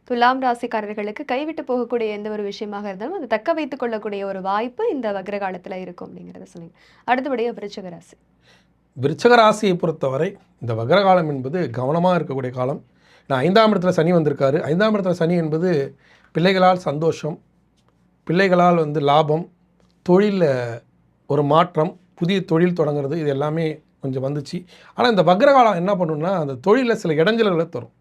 S1: துலாம் ராசிக்காரர்களுக்கு கைவிட்டு போகக்கூடிய எந்த ஒரு விஷயமாக இருந்தாலும் அதை தக்க வைத்துக் கொள்ளக்கூடிய ஒரு வாய்ப்பு இந்த வக்ர காலத்தில் இருக்கும் அப்படிங்கிறத சொன்னீங்க. அடுத்தபடியாக விருச்சிக ராசி.
S2: விருச்சிக ராசியை பொறுத்தவரை இந்த வக்ரகாலம் என்பது கவனமாக இருக்கக்கூடிய காலம். நான் 5ஆம் இடத்துல சனி வந்திருக்காரு. 5ஆம் இடத்துல சனி என்பது பிள்ளைகளால் சந்தோஷம், பிள்ளைகளால் வந்து லாபம், தொழிலில் ஒரு மாற்றம், புதிய தொழில் தொடங்குறது, இது எல்லாமே கொஞ்சம் வந்துச்சு. ஆனால் இந்த வக்ரகாலம் என்ன பண்ணுன்னா அந்த தொழிலில் சில இடைஞ்சல்களை தரும்.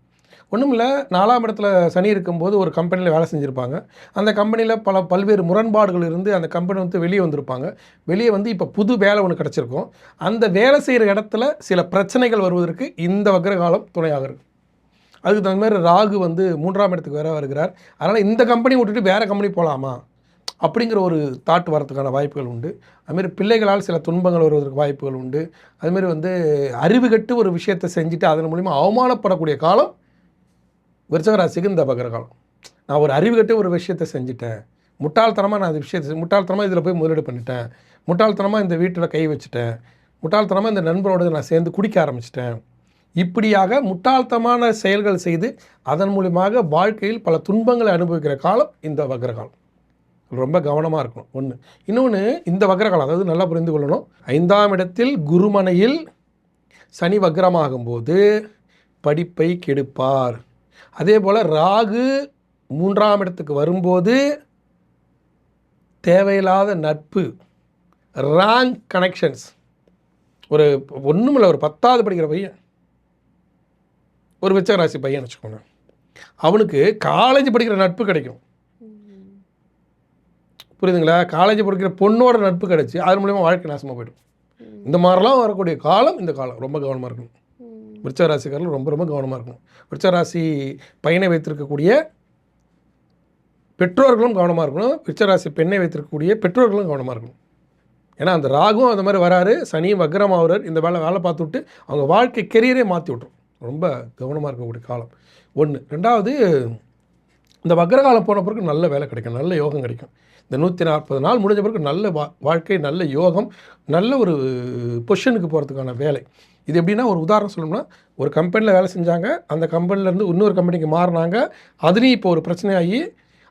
S2: ஒன்றும் இல்லை, 4ஆம் இடத்துல சனி இருக்கும்போது ஒரு கம்பெனியில் வேலை செஞ்சுருப்பாங்க. அந்த கம்பெனியில் பல்வேறு முரண்பாடுகள் இருந்து அந்த கம்பெனி வந்து வெளியே வந்திருப்பாங்க. வெளியே வந்து இப்போ புது வேலை ஒன்று கிடச்சிருக்கும். அந்த வேலை செய்கிற இடத்துல சில பிரச்சனைகள் வருவதற்கு இந்த வக்ரகாலம் துணையாக இருக்கும். அதுக்கு தகுந்த மாதிரி ராகு வந்து 3ஆம் இடத்துக்கு வேற வருகிறார். அதனால் இந்த கம்பெனி விட்டுட்டு வேறு கம்பெனி போகலாமா, அப்படிங்கிற ஒரு தாட் வரதுக்கான வாய்ப்புகள் உண்டு. அதுமாரி பிள்ளைகளால் சில துன்பங்கள் வருவதற்கு வாய்ப்புகள் உண்டு. அதுமாரி வந்து அறிவு கெட்டு ஒரு விஷயத்தை செஞ்சுட்டு அதன் மூலிமா அவமானப்படக்கூடிய காலம் விருச்சிக ராசிக்கு இந்த வக்ர காலம். நான் ஒரு அறிவு கெட்டு ஒரு விஷயத்தை செஞ்சுட்டேன், முட்டாள்தனமாக நான் அந்த விஷயத்தை முட்டாள்தனமாக இதில் போய் முதலீடு பண்ணிட்டேன், முட்டாள்தனமாக இந்த வீட்டில் கை வச்சுட்டேன், முட்டாள்தனமாக இந்த நண்பரோடு நான் சேர்ந்து குடிக்க ஆரம்பிச்சிட்டேன், இப்படியாக முட்டாள்தனமான செயல்கள் செய்து அதன் மூலியமாக வாழ்க்கையில் பல துன்பங்களை அனுபவிக்கிற காலம் இந்த வக்ர காலம். ரொம்ப கவனமாக இருக்கணும் ஒன்று. இன்னொன்று, இந்த வக்ர காலம் அதாவது நல்லா புரிந்து கொள்ளணும், 5ஆம் இடத்தில் குருமனையில் சனி வக்ரமாகும்போது படிப்பை கெடுப்பார். அதே போல் ராகு 3ஆம் இடத்துக்கு வரும்போது தேவையில்லாத நட்பு, ராங் கனெக்ஷன்ஸ். ஒரு ஒன்றுமில்லை, ஒரு 10வது படிக்கிற பையன், ஒரு விருச்சிக ராசி பையன் வச்சுக்கோங்க, அவனுக்கு காலேஜ் படிக்கிற நட்பு கிடைக்கும். புரியுதுங்களா? காலேஜ் படிக்கிற பொண்ணோட நட்பு கிடைச்சி அதன் மூலிமா வாழ்க்கை நாசமாக போய்டும். இந்த மாதிரிலாம் வரக்கூடிய காலம் இந்த காலம். ரொம்ப கவனமாக இருக்கணும். விருச்சிக ராசிக்காரர்கள் ரொம்ப ரொம்ப கவனமாக இருக்கணும். விருச்சிக ராசி பையனை வைத்திருக்கக்கூடிய பெற்றோர்களும் கவனமாக இருக்கணும். விருச்சிக ராசி பெண்ணை வைத்திருக்கக்கூடிய பெற்றோர்களும் கவனமாக இருக்கணும். ஏன்னா அந்த ராகும் அந்த மாதிரி வராரு, சனியும் வக்ரமாகிறார். இந்த வேலை பார்த்து விட்டு அவங்க வாழ்க்கை கெரியரே மாற்றி விட்ரும். ரொம்ப கவனமாக இருக்கக்கூடிய காலம் ஒன்று. ரெண்டாவது, இந்த வக்ரகாலம் போன பிறகு நல்ல வேலை கிடைக்கும், நல்ல யோகம் கிடைக்கும். இந்த 140 நாள் முடிஞ்ச பிறகு நல்ல வாழ்க்கை, நல்ல யோகம், நல்ல ஒரு பொசிஷனுக்கு போகிறதுக்கான வேலை. இது எப்படின்னா, ஒரு உதாரணம் சொல்லணும்னா, ஒரு கம்பெனியில் வேலை செஞ்சாங்க, அந்த கம்பெனிலேருந்து இன்னொரு கம்பெனிக்கு மாறினாங்க, அதுலேயும் இப்போ ஒரு பிரச்சனையாகி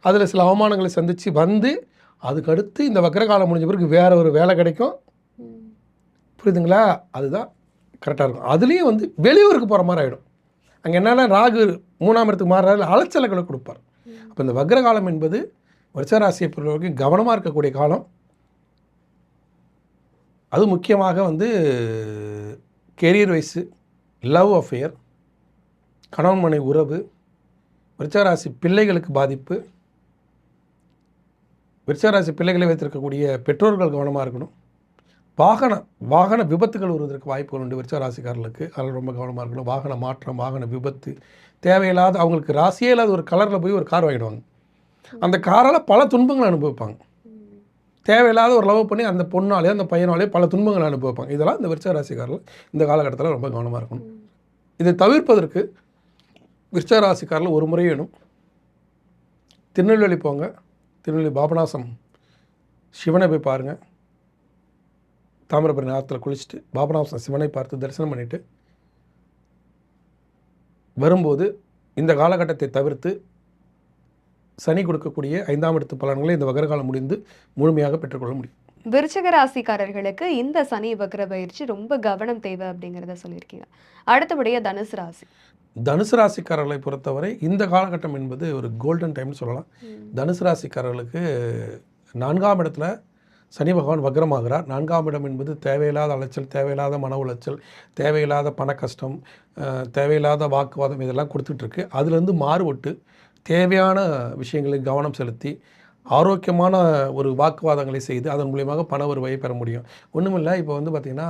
S2: அதில் சில அவமானங்களை சந்தித்து வந்து அதுக்கடுத்து இந்த வக்ரகாலம் முடிஞ்ச பிறகு வேறு ஒரு வேலை கிடைக்கும். புரியுதுங்களா? அதுதான் கரெக்டாக இருக்கும். அதுலேயும் வந்து வெளியூருக்கு போகிற மாதிரி ஆகிடும். அங்கே என்னென்னா ராகு 3ஆம் இடத்துக்கு மாறுறாரு, அலைச்சல்களை கொடுப்பார். அப்போ இந்த வக்ரகாலம் என்பது விருச்சிக ராசியை பொறுத்தவரைக்கும் கவனமாக இருக்கக்கூடிய காலம். அது முக்கியமாக வந்து கெரியர் வைஸு, லவ் அஃபேர், கணவன் மனைவி உறவு, விருச்சிக ராசி பிள்ளைகளுக்கு பாதிப்பு, விருச்சிக ராசி பிள்ளைகளை வைத்திருக்கக்கூடிய பெற்றோர்கள் கவனமாக இருக்கணும். வாகன விபத்துகள் வருவதற்கு வாய்ப்புகள் உண்டு விருச்சிக ராசிக்காரர்களுக்கு. அதில் ரொம்ப கவனமாக இருக்கணும். வாகன மாற்றம், வாகன விபத்து, தேவையில்லாத அவங்களுக்கு ராசியே இல்லாத ஒரு கலரில் போய் ஒரு கார் வாங்கிடுவாங்க. அந்த காரால் பல துன்பங்களை அனுபவிப்பாங்க. தேவையில்லாத ஒரு லவ் பண்ணி அந்த பொண்ணாலே அந்த பையனாலே பல துன்பங்களை அனுபவிப்பாங்க. இதெல்லாம் இந்த விருச்சிக ராசிக்காரர்கள் இந்த காலகட்டத்தில் ரொம்ப கவனமாக இருக்கணும். இதை தவிர்ப்பதற்கு விருச்சிக ராசிக்காரர்கள் ஒரு முறை வேணும், திருநெல்வேலி போங்க. திருநெல்வேலி பாபநாசம் சிவனை போய் பாருங்கள். தாமிரபரணி ஆற்றுல குளிச்சுட்டு பாபநாசம் சிவனை பார்த்து தரிசனம் பண்ணிவிட்டு வரும்போது இந்த காலகட்டத்தை தவிர்த்து சனி கொடுக்கக்கூடிய 5ஆம் இடத்து பலன்களை இந்த வக்ரகாலம் முடிந்து முழுமையாக பெற்றுக்கொள்ள முடியும்.
S1: விருச்சிக ராசிக்காரர்களுக்கு இந்த சனி வக்ர பயிற்சி ரொம்ப கவனம் தேவை அப்படிங்கிறத சொல்லியிருக்கீங்க. அடுத்தபடியாக தனுசு ராசி.
S2: தனுசு ராசிக்காரர்களை பொறுத்தவரை இந்த காலகட்டம் என்பது ஒரு கோல்டன் டைம்னு சொல்லலாம். தனுசு ராசிக்காரர்களுக்கு 4ஆம் இடத்துல சனி பகவான் வக்ரமாகிறார். 4ஆம் இடம் என்பது தேவையில்லாத அலைச்சல், தேவையில்லாத மன உளைச்சல், தேவையில்லாத பண கஷ்டம், தேவையில்லாத வாக்குவாதம் இதெல்லாம் கொடுத்துட்ருக்கு. அதுலேருந்து மாறுபட்டு தேவையான விஷயங்களுக்கு கவனம் செலுத்தி ஆரோக்கியமான ஒரு வாக்குவாதங்களை செய்து அதன் மூலியமாக பண வருவாயை பெற முடியும். ஒன்றுமில்லை, இப்போ வந்து பார்த்திங்கன்னா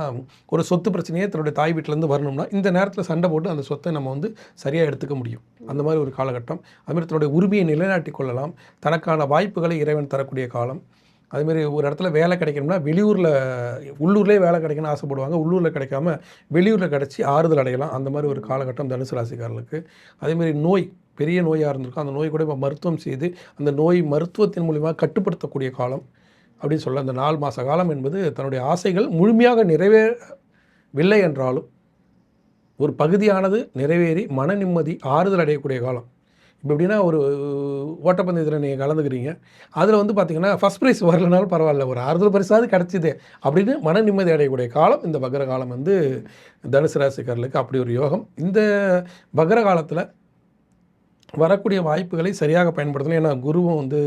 S2: ஒரு சொத்து பிரச்சனையே தன்னுடைய தாய் வீட்டிலேருந்து வரணும்னா இந்த நேரத்தில் சண்டை போட்டு அந்த சொத்தை நம்ம வந்து சரியாக எடுத்துக்க முடியும். அந்த மாதிரி ஒரு காலகட்டம். அதுமாதிரி தன்னுடைய உரிமையை நிலைநாட்டி கொள்ளலாம். தனக்கான வாய்ப்புகளை இறைவன் தரக்கூடிய காலம். அதுமாரி ஒரு இடத்துல வேலை கிடைக்கணும்னா உள்ளூர்லேயே வேலை கிடைக்கணும்னு ஆசைப்படுவாங்க. உள்ளூரில் கிடைக்காம வெளியூரில் கிடச்சி ஆறுதல் அடையலாம். அந்த மாதிரி ஒரு காலகட்டம் தனுசு ராசிக்காரர்களுக்கு. அதேமாரி நோய், பெரிய நோயாக இருந்திருக்கும், அந்த நோய் கூட இப்போ மருத்துவம் செய்து அந்த நோய் மருத்துவத்தின் மூலிமா கட்டுப்படுத்தக்கூடிய காலம் அப்படின்னு சொல்ல. அந்த 4 மாத காலம் என்பது தன்னுடைய ஆசைகள் முழுமையாக நிறைவேறவில்லை என்றாலும் ஒரு பகுதியானது நிறைவேறி மன நிம்மதி ஆறுதல் அடையக்கூடிய காலம். இப்போ எப்படின்னா, ஒரு ஓட்டப்பந்தயத்தில் நீங்கள் கலந்துக்கிறீங்க, அதில் வந்து பார்த்திங்கன்னா ஃபஸ்ட் ப்ரைஸ் வரலனாலும் பரவாயில்ல, ஒரு ஆறுதல் பரிசாவது கிடச்சிது அப்படின்னு மன நிம்மதி அடையக்கூடிய காலம் இந்த வக்ர காலம் வந்து தனுசு ராசிக்காரர்களுக்கு அப்படி ஒரு யோகம். இந்த வக்ர காலத்தில் வரக்கூடிய வாய்ப்புகளை சரியாக பயன்படுத்தணும். ஏன்னா குருவும் வந்து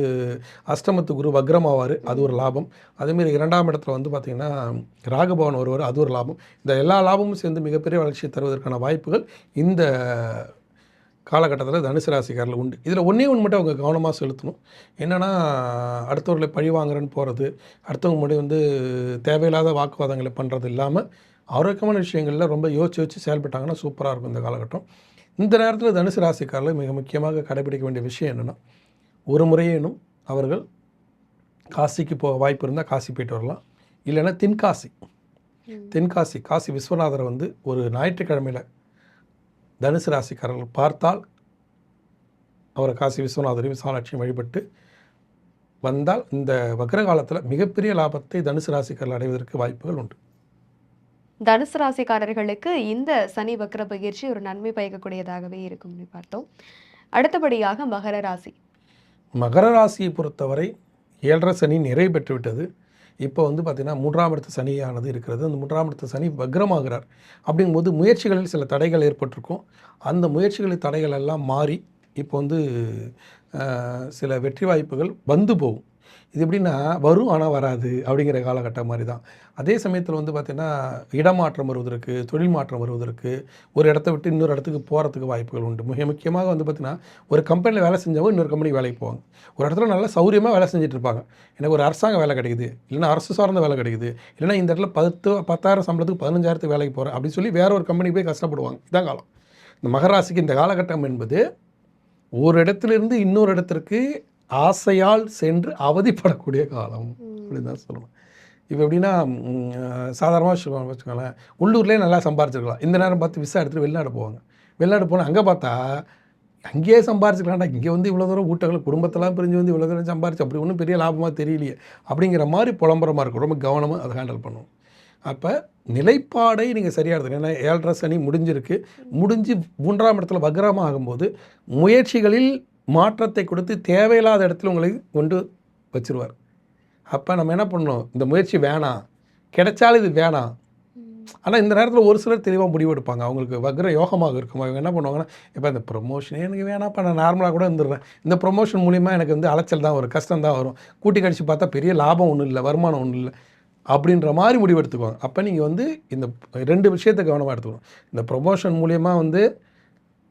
S2: அஷ்டமத்து குரு வக்ரமாவார், அது ஒரு லாபம். அதேமாரி 2ஆம் இடத்துல வந்து பார்த்திங்கன்னா ராகுபவன் வருவார், அது ஒரு லாபம். இந்த எல்லா லாபமும் சேர்ந்து மிகப்பெரிய வளர்ச்சியை தருவதற்கான வாய்ப்புகள் இந்த காலகட்டத்தில் தனுசு ராசிக்காரர்கள் உண்டு. இதில் ஒன்றே ஒன்று மட்டும் அவங்க கவனமாக செலுத்தணும். என்னென்னா, அடுத்தவர்களை பழி வாங்குறேன்னு போகிறது, அடுத்தவங்க முன்னாடி வந்து தேவையில்லாத வாக்குவாதங்களை பண்ணுறது இல்லாமல் ஆரோக்கியமான விஷயங்களில் ரொம்ப யோசித்து செயல்பட்டாங்கன்னா சூப்பராக இருக்கும் இந்த காலகட்டம். இந்த நேரத்தில் தனுசு ராசிக்காரர்கள் மிக முக்கியமாக கடைபிடிக்க வேண்டிய விஷயம் என்னென்னா, ஒரு முறையேனும் அவர்கள் காசிக்கு போக வாய்ப்பு இருந்தால் காசி போயிட்டு வரலாம். இல்லைன்னா தென்காசி, காசி விஸ்வநாதரை வந்து ஒரு ஞாயிற்றுக்கிழமையில் தனுசு ராசிக்காரர்கள் பார்த்தால் அவரை காசி விஸ்வநாதரையும் விசாலாட்சியும் வழிபட்டு வந்தால் இந்த வக்ர காலத்தில் மிகப்பெரிய லாபத்தை தனுசு ராசிக்காரர்கள் அடைவதற்கு வாய்ப்புகள் உண்டு.
S1: தனுசு ராசிக்காரர்களுக்கு இந்த சனி வக்ர பயிற்சி ஒரு நன்மை பயக்கக்கூடியதாகவே இருக்கும்னு பார்த்தோம். அடுத்தபடியாக மகர ராசி.
S2: மகர ராசியை பொறுத்தவரை 7.5 சனி நிறைவு பெற்று விட்டது. இப்போ வந்து பார்த்திங்கன்னா 3ஆம் இடத்து சனியானது இருக்கிறது. அந்த 3ஆம் இடத்து சனி வக்ரமாகிறார். அப்படிங்கும்போது முயற்சிகளில் சில தடைகள் ஏற்பட்டிருக்கும். அந்த முயற்சிகளின் தடைகள் எல்லாம் மாறி இப்போ வந்து சில வெற்றி வாய்ப்புகள் வந்து போகும். இது எப்படின்னா வரும் ஆனால் வராது அப்படிங்கிற காலகட்டம் மாதிரி தான். அதே சமயத்தில் வந்து பார்த்திங்கன்னா இடமாற்றம் வருவதற்கு, தொழில் மாற்றம் வருவதற்கு, ஒரு இடத்த விட்டு இன்னொரு இடத்துக்கு போகிறதுக்கு வாய்ப்புகள் உண்டு. மிக முக்கியமாக வந்து பார்த்திங்கன்னா ஒரு கம்பெனியில் வேலை செஞ்சவங்க இன்னொரு கம்பெனிக்கு வேலைக்கு போவாங்க. ஒரு இடத்துல நல்லா சௌரியமாக வேலை செஞ்சுட்டு இருப்பாங்க. எனக்கு ஒரு அரசாங்க வேலை கிடைக்குது, இல்லைன்னா அரசு சார்ந்த வேலை கிடைக்குது, இல்லைன்னா இந்த இடத்துல 10,000 சம்பளத்துக்கு 15,000 வேலைக்கு போகிறேன் அப்படின்னு சொல்லி வேற ஒரு கம்பெனிக்கு போய் கஷ்டப்படுவாங்க. இதான் காலம். இந்த மகராசிக்கு இந்த காலகட்டம் என்பது ஒரு இடத்துலேருந்து இன்னொரு இடத்திற்கு ஆசையால் சென்று அவதிப்படக்கூடிய காலம் அப்படின்னு தான் சொல்லணும். இப்போ எப்படின்னா சாதாரணமாக வச்சுக்கோங்களேன், உள்ளூர்லேயே நல்லா சம்பாரிச்சிருக்கலாம். இந்த நேரம் பார்த்து விசா எடுத்துகிட்டு வெளிநாடு போவாங்க. வெளிநாடு போனால் அங்கே பார்த்தா அங்கேயே சம்பாரிச்சிக்கலாம்டா, இங்கே வந்து இவ்வளோ தூரம் ஊட்டங்கள் குடும்பத்தெல்லாம் பிரிஞ்சு வந்து இவ்வளோ தூரம் சம்பாரிச்சு அப்படி ஒன்றும் பெரிய லாபமாக தெரியலையே அப்படிங்கிற மாதிரி புலம்பரமாக இருக்கும். ரொம்ப கவனமாக அதை ஹேண்டில் பண்ணுவோம். அப்போ நிலைப்பாடை நீங்கள் சரியாக எடுத்துங்க. ஏன்னா 7.5 சனி முடிஞ்சிருக்கு. முடிஞ்சு 3ஆம் இடத்துல வக்ரமாக ஆகும்போது முயற்சிகளில் மாற்றத்தை கொடுத்து தேவையில்லாத இடத்துல உங்களை கொண்டு வச்சிருவார். அப்போ நம்ம என்ன பண்ணணும், இந்த முயற்சி வேணாம், கிடைச்சாலும் இது வேணாம். ஆனால் இந்த நேரத்தில் ஒரு சிலர் தெளிவாக முடிவு எடுப்பாங்க. அவங்களுக்கு வக்ர யோகமாக இருக்கும். அவங்க என்ன பண்ணுவாங்கன்னா, இப்போ இந்த ப்ரொமோஷனே எனக்கு வேணாம்ப்பா, நான் நார்மலாக கூட இருந்துடுறேன், இந்த ப்ரொமோஷன் மூலிமா எனக்கு வந்து அலைச்சல் தான் வரும், கஷ்டம் தான் வரும், கூட்டி கழிச்சு பார்த்தா பெரிய லாபம் ஒன்றும் இல்லை, வருமானம் ஒன்றும் இல்லை அப்படின்ற மாதிரி முடிவு எடுத்துக்குவாங்க. அப்போ நீங்கள் வந்து இந்த 2 விஷயத்தை கவனமாக எடுத்துக்கணும். இந்த ப்ரொமோஷன் மூலிமா வந்து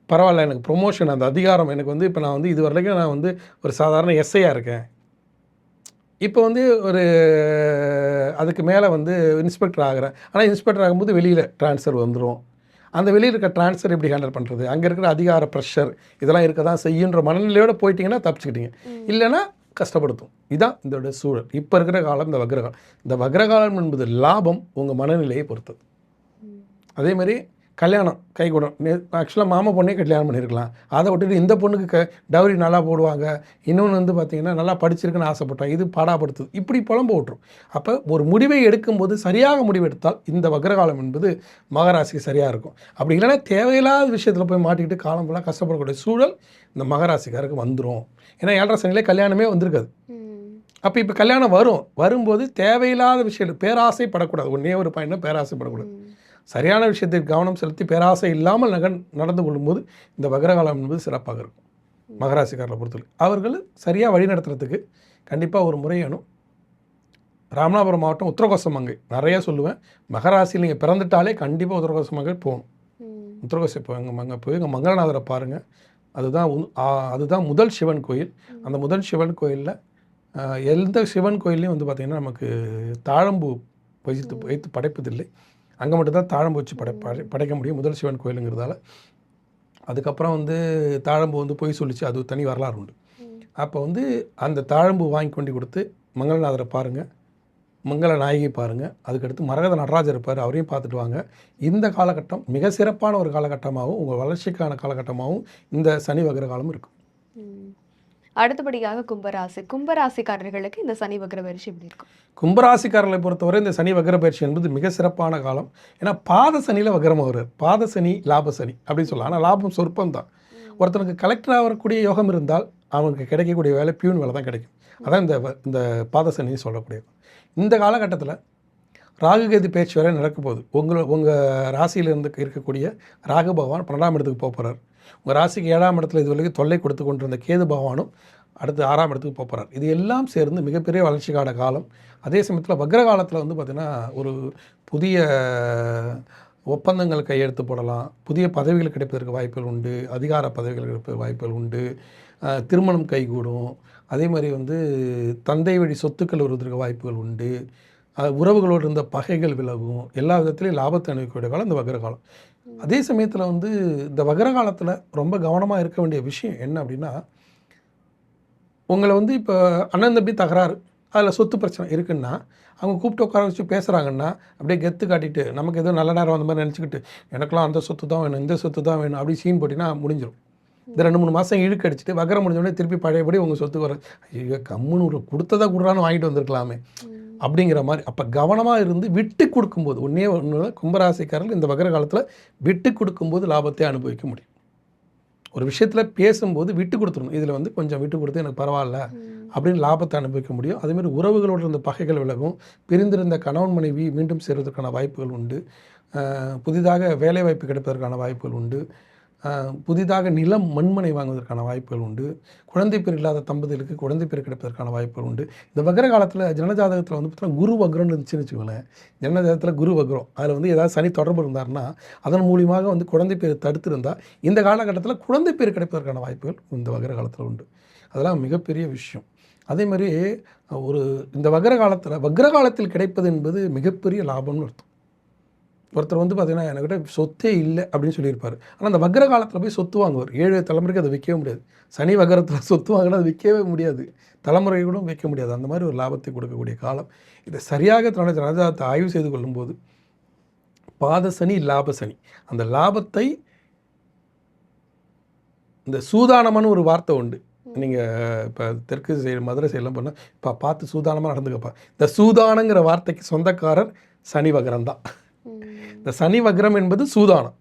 S2: பரவாயில்ல, எனக்கு ப்ரொமோஷன் அந்த அதிகாரம் எனக்கு வந்து இப்போ நான் வந்து இது வரைக்கும் நான் வந்து ஒரு சாதாரண எஸ்ஐயாக இருக்கேன், இப்போ வந்து ஒரு அதுக்கு மேலே வந்து இன்ஸ்பெக்டர் ஆகிறேன். ஆனால் இன்ஸ்பெக்டர் ஆகும்போது வெளியில் ட்ரான்ஸ்ஃபர் வந்துடும். அந்த வெளியில் இருக்க ட்ரான்ஸ்ஃபர் எப்படி ஹேண்டில் பண்ணுறது, அங்கே இருக்கிற அதிகார ப்ரெஷர் இதெல்லாம் இருக்க தான் செய்யுன்ற மனநிலையோடு போயிட்டீங்கன்னா தப்பிச்சுக்கிட்டீங்க, இல்லைன்னா கஷ்டப்படுத்தும். இதுதான் இதோட சூழல். இப்போ இருக்கிற காலம் இந்த வக்ரகாலம். இந்த வக்ரகாலம் என்பது லாபம் உங்கள் மனநிலையை பொறுத்தது. அதே மாதிரி கல்யாணம் கைகூடும். ஆக்சுவலாக மாமா பொண்ணே கல்யாணம் பண்ணியிருக்கலாம், அதை விட்டுட்டு இந்த பொண்ணுக்கு டவுரி நல்லா போடுவாங்க, இன்னொன்று வந்து பார்த்திங்கன்னா நல்லா படிச்சிருக்குன்னு ஆசைப்பட்டாங்க, இது பாடாப்படுத்துது, இப்படி புலம்ப விட்டுரும். அப்போ ஒரு முடிவை எடுக்கும்போது சரியாக முடிவு எடுத்தால் இந்த வக்ரகாலம் என்பது மகராசிக்கு சரியாக இருக்கும். அப்படி இல்லைன்னா தேவையில்லாத விஷயத்தில் போய் மாட்டிக்கிட்டு காலம் ஃபுல்லாக கஷ்டப்படக்கூடிய சூழல் இந்த மகராசிக்காருக்கு வந்துடும். ஏன்னா 7.5 சனியிலே கல்யாணமே வந்திருக்காது. அப்போ இப்போ கல்யாணம் வரும்போது தேவையில்லாத விஷயங்கள் பேராசைப்படக்கூடாது. ஒன்றே ஒரு பாயிண்ட்னா பேராசைப்படக்கூடாது. சரியான விஷயத்திற்கு கவனம் செலுத்தி பேராசை இல்லாமல் நடந்து கொள்ளும்போது இந்த வக்ரகாலம் என்பது சிறப்பாக இருக்கும். மகராசிக்காரரை பொறுத்தவரை அவர்கள் சரியாக வழி நடத்துறதுக்கு கண்டிப்பாக ஒரு முறை வேணும். ராமநாதபுரம் மாவட்டம் உத்தரகோசமங்கை நிறையா சொல்லுவேன். மகராசியில் நீங்கள் பிறந்துட்டாலே கண்டிப்பாக உத்தரகோசமங்கை போகணும். உத்தரகோசை அங்கே போய் எங்கள் மங்களநாதரை பாருங்கள். அதுதான் முதல் சிவன் கோயில். அந்த முதல் சிவன் கோயிலில் எந்த சிவன் கோயிலையும் வந்து பார்த்திங்கன்னா நமக்கு தாழம்பூ வைத்து படைப்பதில்லை. அங்கே மட்டும்தான் தாழம்பூ வச்சு படைக்க முடியும், முதல் சிவன் கோயிலுங்கிறதால. அதுக்கப்புறம் வந்து தாழம்பூ வந்து பொய் சொல்லிச்சு, அது தனி வரலாறு உண்டு. அப்போ வந்து அந்த தாழம்பூ வாங்கி கொண்டு கொடுத்து மங்களநாதரை பாருங்கள், மங்கள நாயகி பாருங்கள், அதுக்கடுத்து மரகத நடராஜர் இருப்பார், அவரையும் பார்த்துட்டு வாங்க. இந்த காலகட்டம் மிக சிறப்பான ஒரு காலகட்டமாகவும் உங்கள் வளர்ச்சிக்கான காலகட்டமாகவும் இந்த சனி வக்ர காலம் இருக்கும்.
S1: அடுத்தபடியாக கும்பராசிக்காரர்களுக்கு இந்த சனி வக்ர பயிற்சி எப்படி இருக்கும்?
S2: கும்பராசிக்காரர்களை பொறுத்தவரை இந்த சனி வக்ர பயிற்சி என்பது மிக சிறப்பான காலம். ஏன்னா பாத சனியில் வக்ரமாக வருவார். பாத சனி லாப சனி அப்படின்னு சொல்லலாம். ஆனால் லாபம் சொற்பம் தான். ஒருத்தனுக்கு கலெக்டராக வரக்கூடிய யோகம் இருந்தால் அவனுக்கு கிடைக்கக்கூடிய வேலை பியூன் வேலை தான் கிடைக்கும். அதான் இந்த பாத சனின்னு சொல்லக்கூடிய. இந்த காலகட்டத்தில் ராகுகேது பேச்சு வேலை நடக்க போகுது. உங்கள் ராசியிலிருந்து இருக்கக்கூடிய ராகு பகவான் 12ஆம் இடத்துக்கு போகிறார். உங்கள் ராசிக்கு 7ஆம் இடத்துல இது வரைக்கும் தொல்லை கொடுத்து கொண்டிருந்த கேது பகவானும் அடுத்து 6ஆம் இடத்துக்கு போகிறார். இது எல்லாம் சேர்ந்து மிகப்பெரிய வளர்ச்சிக்கான காலம். அதே சமயத்தில் வக்ர காலத்தில் வந்து பார்த்திங்கன்னா ஒரு புதிய ஒப்பந்தங்கள் கையெழுத்து போடலாம், புதிய பதவிகள் கிடைப்பதற்கு வாய்ப்புகள் உண்டு, அதிகார பதவிகள் கிடைப்பதற்கு வாய்ப்புகள் உண்டு, திருமணம் கைகூடும். அதே மாதிரி வந்து தந்தை வழி சொத்துக்கள் வருவதற்கு வாய்ப்புகள் உண்டு, உறவுகளோடு இருந்த பகைகள் விலகும், எல்லா விதத்துலேயும் லாபத்தை அனுபவிக்கக்கூடிய காலம் இந்த வக்ர காலம். அதே சமயத்தில் வந்து இந்த வக்ர காலத்தில் ரொம்ப கவனமாக இருக்க வேண்டிய விஷயம் என்ன அப்படின்னா, உங்களை வந்து இப்போ அண்ணன் தம்பி தகராறு, அதில் சொத்து பிரச்சனை இருக்குன்னா அவங்க கூப்பிட்டு உட்கார வச்சு பேசுகிறாங்கன்னா அப்படியே கெத்து காட்டிட்டு நமக்கு ஏதோ நல்ல நேரம் அந்த மாதிரி நினச்சிக்கிட்டு எனக்கெல்லாம் அந்த சொத்து தான் வேணும் இந்த சொத்து தான் வேணும் அப்படி சீன் போட்டிங்கன்னா முடிஞ்சிடும். இந்த 2-3 மாதம் இழுக்கு அடிச்சுட்டு வக்கரம் முடிஞ்சோடனே திருப்பி பழையபடி உங்கள் சொத்துக்கு வர ஐயோ கம்முன்னு ஒரு கொடுத்ததா கொடுறான்னு வாங்கிட்டு வந்திருக்கலாமே அப்படிங்கிற மாதிரி. அப்போ கவனமாக இருந்து விட்டு கொடுக்கும்போது ஒன்று கும்பராசிக்காரர்கள் இந்த வக்கர காலத்தில் விட்டு கொடுக்கும்போது லாபத்தை அனுபவிக்க முடியும். ஒரு விஷயத்தில் பேசும்போது விட்டு கொடுத்துடணும். இதில் வந்து கொஞ்சம் விட்டு கொடுத்து எனக்கு பரவாயில்ல அப்படின்னு லாபத்தை அனுபவிக்க முடியும். அதேமாதிரி உறவுகளோடு இருந்த பகைகள் விலகும். பிரிந்திருந்த கணவன் மனைவி மீண்டும் சேர்வதற்கான வாய்ப்புகள் உண்டு. புதிதாக வேலை வாய்ப்பு கிடைப்பதற்கான வாய்ப்புகள் உண்டு. புதிதாக நிலம் மண்மனை வாங்குவதற்கான வாய்ப்புகள் உண்டு. குழந்தை பேர் இல்லாத தம்பதிகளுக்கு குழந்தை பேர் கிடைப்பதற்கான வாய்ப்புகள் உண்டு. இந்த வக்கர காலத்தில் ஜனஜாதகத்தில் வந்து பார்த்தீங்கன்னா குரு வக்ரம்னு இருந்துச்சுன்னு வச்சுக்கோங்களேன். ஜனஜாதகத்தில் குரு வக்ரம் அதில் வந்து ஏதாவது சனி தொடர்பு இருந்தாருன்னா அதன் மூலியமாக வந்து குழந்தை பேர் தடுத்திருந்தால் இந்த காலகட்டத்தில் குழந்தை பேர் கிடைப்பதற்கான வாய்ப்புகள் இந்த வக்கர காலத்தில் உண்டு. அதெல்லாம் மிகப்பெரிய விஷயம். அதே மாதிரி இந்த வக்கர காலத்தில் கிடைப்பது என்பது மிகப்பெரிய லாபம்னு அர்த்தம். ஒருத்தர் வந்து பார்த்தீங்கன்னா என்கிட்ட சொத்தே இல்லை அப்படின்னு சொல்லியிருப்பார். ஆனால் அந்த வக்கர காலத்தில் போய் சொத்து வாங்குவார். 7 தலைமுறைக்கு அதை விற்கவே முடியாது. சனி வக்கரத்தில் சொத்து வாங்கினா அது விற்கவே முடியாது. தலைமுறை கூட விற்க முடியாது. அந்த மாதிரி ஒரு லாபத்தை கொடுக்கக்கூடிய காலம். இதை சரியாக தன்னுடைய ஜனஜாதகத்தை ஆய்வு செய்து கொள்ளும்போது பாத சனி லாப சனி அந்த லாபத்தை இந்த சூதானமான ஒரு வார்த்தை உண்டு. நீங்கள் இப்போ தெற்கு சைடு மதுரை சைடெலாம் போனால் இப்போ பார்த்து சூதானமாக நடந்துக்கப்பா. இந்த சூதானங்கிற வார்த்தைக்கு சொந்தக்காரர் சனி வக்கரம் தான். இந்த சனி வக்ரம் என்பது சூதானம்.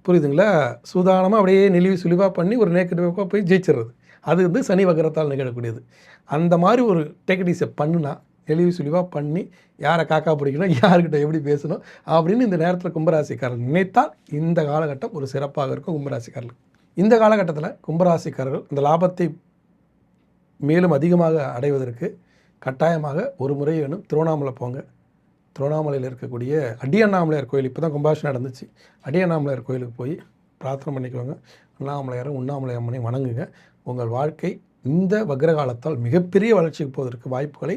S2: புரியுதுங்களா? சூதானமாக அப்படியே நெளிவு சுழிவாக பண்ணி ஒரு நேக்கடிவாக போய் ஜெயிச்சிடுறது. அது வந்து சனி வக்ரத்தால் நிகழக்கூடியது. அந்த மாதிரி ஒரு டேக்கடிஸை பண்ணுனா நெளிவு சுழிவாக பண்ணி யாரை காக்கா பிடிக்கணும் யார்கிட்ட எப்படி பேசணும் அப்படின்னு இந்த நேரத்தில் கும்பராசிக்காரர்கள் நினைத்தால் இந்த காலகட்டம் ஒரு சிறப்பாக இருக்கும் கும்பராசிக்காரர்கள். இந்த காலகட்டத்தில் கும்பராசிக்காரர்கள் இந்த லாபத்தை மேலும் அதிகமாக அடைவதற்கு கட்டாயமாக ஒரு முறை வேணும் திருவண்ணாமலை போங்க. திருவண்ணாமலையில் இருக்கக்கூடிய அடியண்ணாமலையார் கோயில் இப்போ தான் கும்பாபிஷேகம் நடந்துச்சு. அடியண்ணாமலையார் கோயிலுக்கு போய் பிரார்த்தனை பண்ணிக்குவாங்க. அண்ணாமலையாரும் உண்ணாமலை அம்மனை வணங்குங்க. உங்கள் வாழ்க்கை இந்த வக்ர காலத்தால் மிகப்பெரிய வளர்ச்சிக்கு போவதற்கு வாய்ப்புகளை